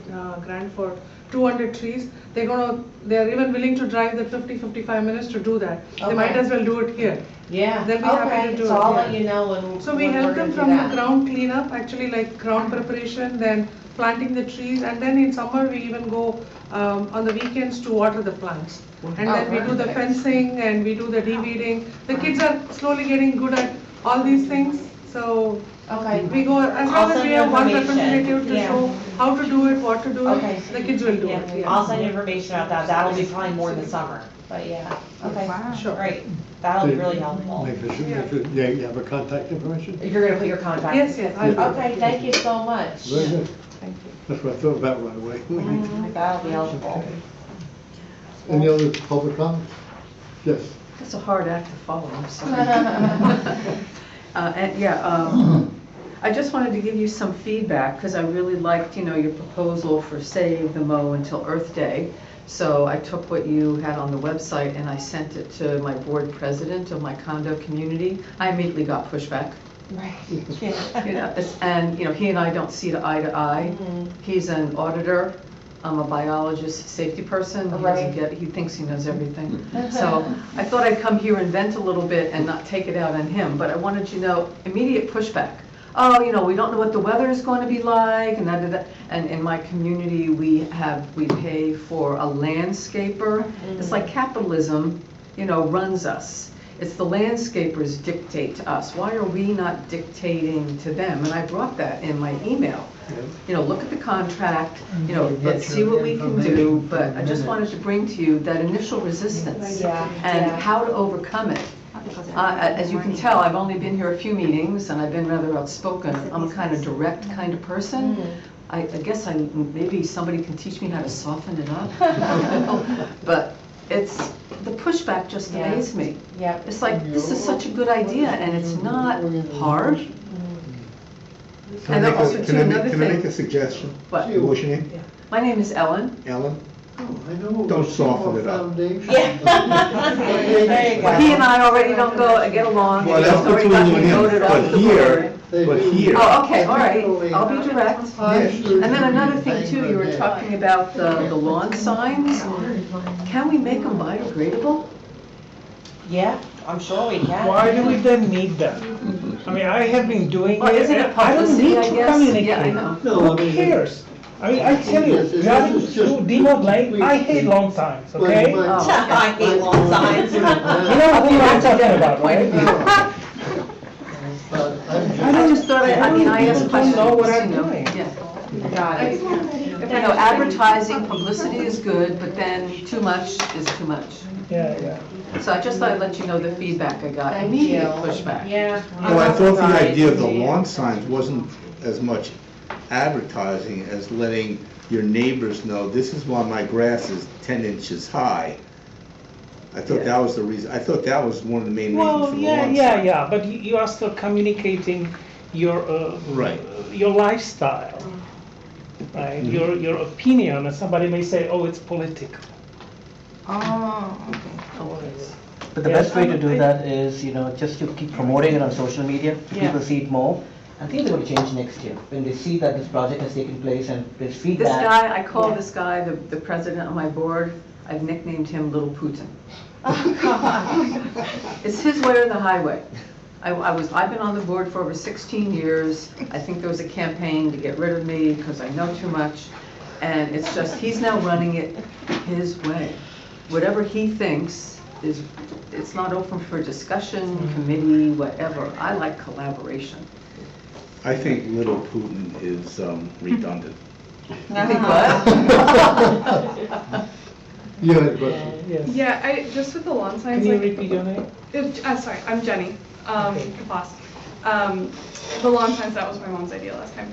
grant for 200 trees. They are even willing to drive the 50-55 minutes to do that. They might Okay. as well do it here. Yeah, They'll be happy okay, to do so it, I'll yeah. let you know when. So we when help we're them gonna do from the that. ground cleanup, actually like ground preparation, then planting the trees, and then in summer we even go on the weekends to water the plants. And then we do the perfect. fencing and we do the de-weeding. The kids are slowly getting good at all these things, so Okay. we go, as I'll long as send we you have one information. representative to Yeah. show how to do it, what to do Okay. it, the kids will do Yeah, it. yeah. I'll send you information about that. That'll be probably more in the summer, but yeah, okay. Wow. Sure. Great, that'll be really helpful. Yeah, you have a contact information? You're gonna put your contact? Yes, yes, I will. Okay, thank you so much. Very good. Thank you. That's what I thought about right away. That'll be helpful. Any other public comments? Yes. It's a hard act to follow, I'm sorry. I just wanted to give you some feedback, because I really liked, your proposal for Save the Mow Until Earth Day. So I took what you had on the website and I sent it to my board president of my condo community. I immediately got pushback. Right. And, he and I don't see eye to eye. He's an auditor. I'm a biologist, safety person. He doesn't get, he thinks he knows everything. So I thought I'd come here and vent a little bit and not take it out on him, but I wanted you to know, immediate pushback. Oh, we don't know what the weather is going to be like, and that. And in my community, we pay for a landscaper. It's like capitalism, runs us. It's the landscapers dictate to us. Why are we not dictating to them? And I brought that in my email. Look at the contract, let's see what we can do, but I just wanted to bring to you that initial resistance and how to overcome it. As you can tell, I've only been here a few meetings and I've been rather outspoken. I'm a kind of direct kind of person. I guess maybe somebody can teach me how to soften it up. But the pushback just amazed me. Yeah. It's like, this is such a good idea and it's not hard. And also too, another Can I make a thing. suggestion? What? What's your name? My name is Ellen. Ellen? I know. Don't soften it up. There you go. He and I already don't get along. Well, that's He's already between got you me and him, voted off but the here, board. but here. Oh, okay, all right. I'll be direct. Yes. And then another thing too, you were talking about the lawn signs. Can we make them biodegradable? Yeah, I'm sure we can. Why do we then need them? I mean, I have been doing Well, it, isn't it and I don't publicity, need I to guess? communicate. Yeah, I know. No, Who cares? I mean, I tell you, driving through Demo Lane, I hate long signs, okay? You know I hate long signs. what I'm talking about, right? I just thought, I asked don't questions. know what I'm you know. doing. Yeah. Got it. Advertising, publicity is good, but then too much is too much. Yeah. So I just thought I'd let you know the feedback I got, Thank immediate you. pushback. Yeah. Well, I thought the idea of the lawn signs wasn't as much advertising as letting your neighbors know, this is why my grass is 10 inches high. I thought that was the reason, I thought that was one of the main reasons Well, for the yeah, lawn yeah, sign. yeah, but you are still communicating your, Right. your lifestyle, right? Your opinion, and somebody may say, oh, it's political. Oh, okay. But the Yeah. best way to do that is, just to keep promoting it on social media, so Yeah. people see it more. I think they're going to change next year, when they see that this project has taken place and there's This feedback. guy, I call this guy, the president of my board, I've nicknamed him Little Putin. Oh, God. It's his way or the highway. I've been on the board for over 16 years. I think there was a campaign to get rid of me because I know too much. And it's just, he's now running it his way. Whatever he thinks is, it's not open for discussion, committee, whatever. I like collaboration. I think Little Putin is redundant. You think what? You had a question? Yes. Yeah, just with the lawn signs, Can you like, repeat your name? sorry, I'm Jenny, Okay. Kapas. The lawn signs, that was my mom's idea last time.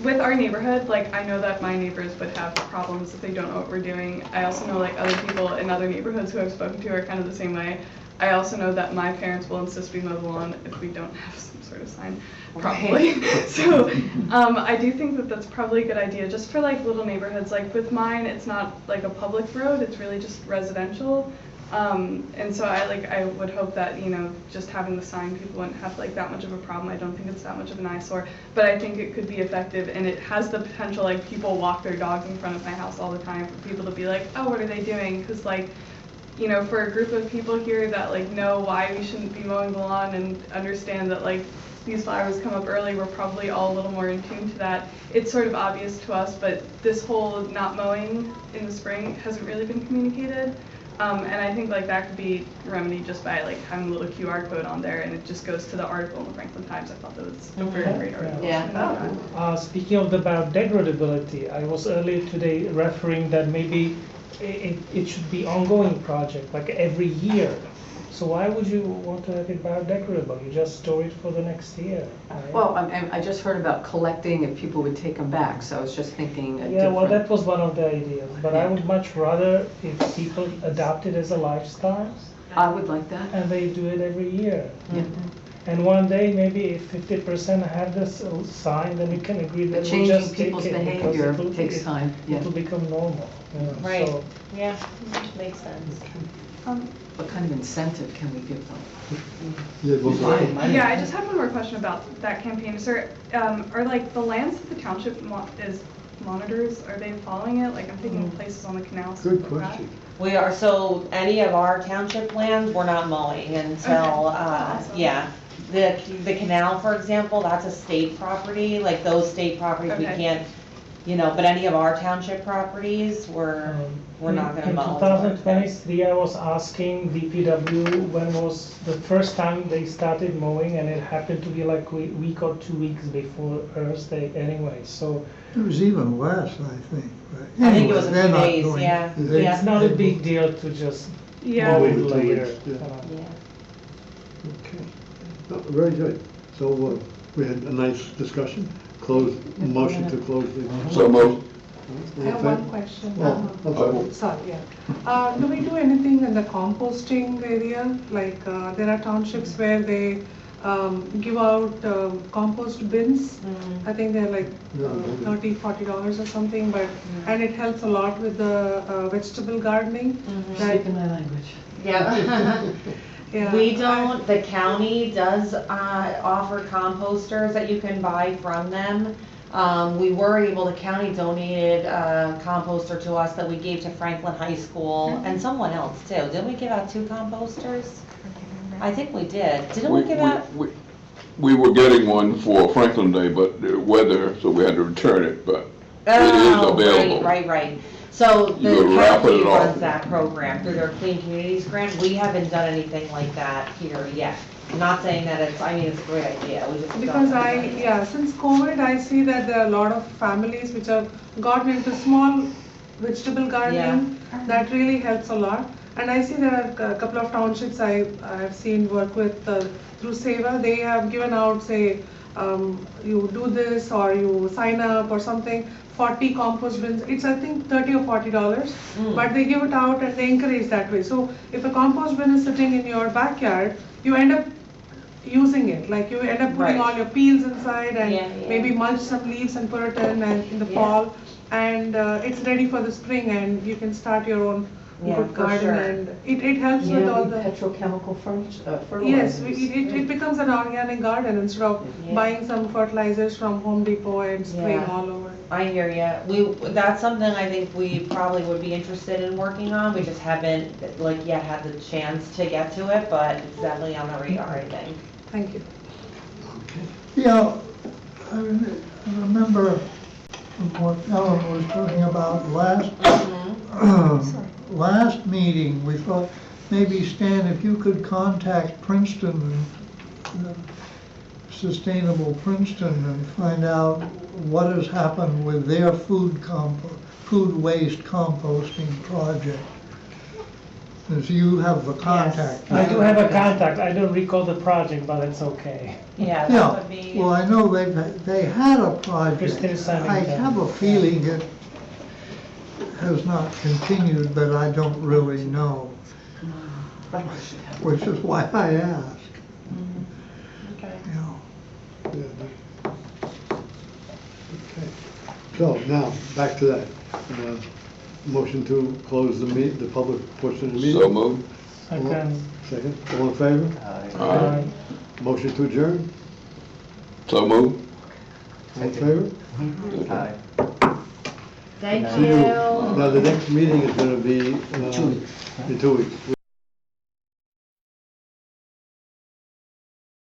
With our neighborhood, like, I know that my neighbors would have problems if they don't know what we're doing. I also know, like, other people in other neighborhoods who I've spoken to are kind of the same way. I also know that my parents will insist we mow the lawn if we don't have some sort of sign, probably. So, I do think that that's probably a good idea, just for, like, little neighborhoods. Like, with mine, it's not, like, a public road, it's really just residential. And so I would hope that, just having the sign, people wouldn't have like that much of a problem. I don't think it's that much of an eyesore, but I think it could be effective, and it has the potential, like, people walk their dogs in front of my house all the time, for people to be like, oh, what are they doing? Because, like, for a group of people here that, like, know why we shouldn't be mowing the lawn and understand that, like, these flowers come up early, we're probably all a little more in tune to that. It's sort of obvious to us, but this whole not mowing in the spring hasn't really been communicated. And I think, like, that could be remedied just by, like, having a little QR code on there, and it just goes to the article in the Franklin Times. I thought that was a very great article. Yeah. Speaking of about degradability, I was earlier today referring that maybe it should be ongoing project, like every year. So why would you want to have it biodegradable? You just store it for the next year, right? Well, I just heard about collecting if people would take them back, so I was just thinking a Yeah, well, different. that was one of the ideas, but I would much rather if people adopt it as a lifestyle I would like that. and they do it every year. Yeah. And one day, maybe if 50% have this sign, then we can agree that But we'll just changing take people's it, because behavior it'll- takes time, yeah. It'll become normal. Right. So- Yeah, makes sense. What kind of incentive can we give them? Yeah, well, Yeah, I just had one more question about that campaign. Is there, are, like, the lands that the township is monitors, are they following it? Like, I'm thinking of places on the canals. Good stuff like that. question. We are, so any of our township lands, we're not mowing until, Awesome. yeah. The canal, for example, that's a state property, like those state properties, we Okay. can't, but any of our township properties, we're not gonna mow. In 2023, I was asking DPW when was the first time they started mowing, and it happened to be like a week or 2 weeks before Earth Day anyway, so It was even less, I think. But I think it was anyway, a they're few not days, doing- yeah. they- it's not a big deal to just Yeah. mow it Wait 2 later. weeks, yeah. Yeah. Okay. No, very good. So we had a nice discussion. Motion to close the. So moved. I have one question. Oh, I'm sorry. Sorry, yeah. Do we do anything in the composting area? Like, there are townships where they give out compost bins. I think they're like $30, $40 or something, but, and it helps a lot with the vegetable gardening. That- my language. Yeah. yeah, We don't, the county does offer composters that you can buy from them. We were able, the county donated a composter to us that we gave to Franklin High School and someone else too. Didn't we give out 2 composters? I think we did. Didn't we give out? We were getting one for Franklin Day, but the weather, so we had to return it, but it is Oh, available. right. So You the go wrap county it off. runs that program through their Clean Communities grant. We haven't done anything like that here yet. I'm not saying that it's, I mean, it's a great idea. We just don't Because have done it yet. since COVID, I see that there are a lot of families which have gotten into small vegetable gardening. That really helps a lot. And I see there are a couple of townships I've seen work with through Seva. They have given out, say, you do this or you sign up or something, 40 compost bins, it's I think $30 or $40, but they give it out and they encourage that way. So if a compost bin is sitting in your backyard, you end up using it, like you end up putting Right. all your peels inside and Yeah, yeah. maybe mulch some leaves and put it in the fall, and it's ready for the spring and you can start your own Yeah, good for garden, sure. and it helps with all the. Petrochemical Yes, fertilizers. it becomes an organic garden instead of Yeah. buying some fertilizers from Home Depot and spraying Yeah. all over. I hear ya. That's something I think we probably would be interested in working on. We just haven't, like, yet had the chance to get to it, but it's definitely on the radar, I think. Thank you. Yeah, I remember what Ellen was talking about last meeting. We thought maybe, Stan, if you could contact Princeton, Sustainable Princeton, and find out what has happened with their food waste composting project. As you have the contact. I do have a contact, I don't recall the project, but it's okay. Yeah, that Yeah, would be. well, I know they had a project. Christine Simington. I have a feeling it has not continued, but I don't really know, which is why I ask. Okay. Yeah. Yeah. Okay. So now, back to that. Motion to close the public portion of the meeting. So moved. Second. Second, all in favor? Aye. Motion to adjourn, So moved. all in favor? Thank See you. you. Now, the next meeting is gonna be, 2 weeks. in 2 weeks.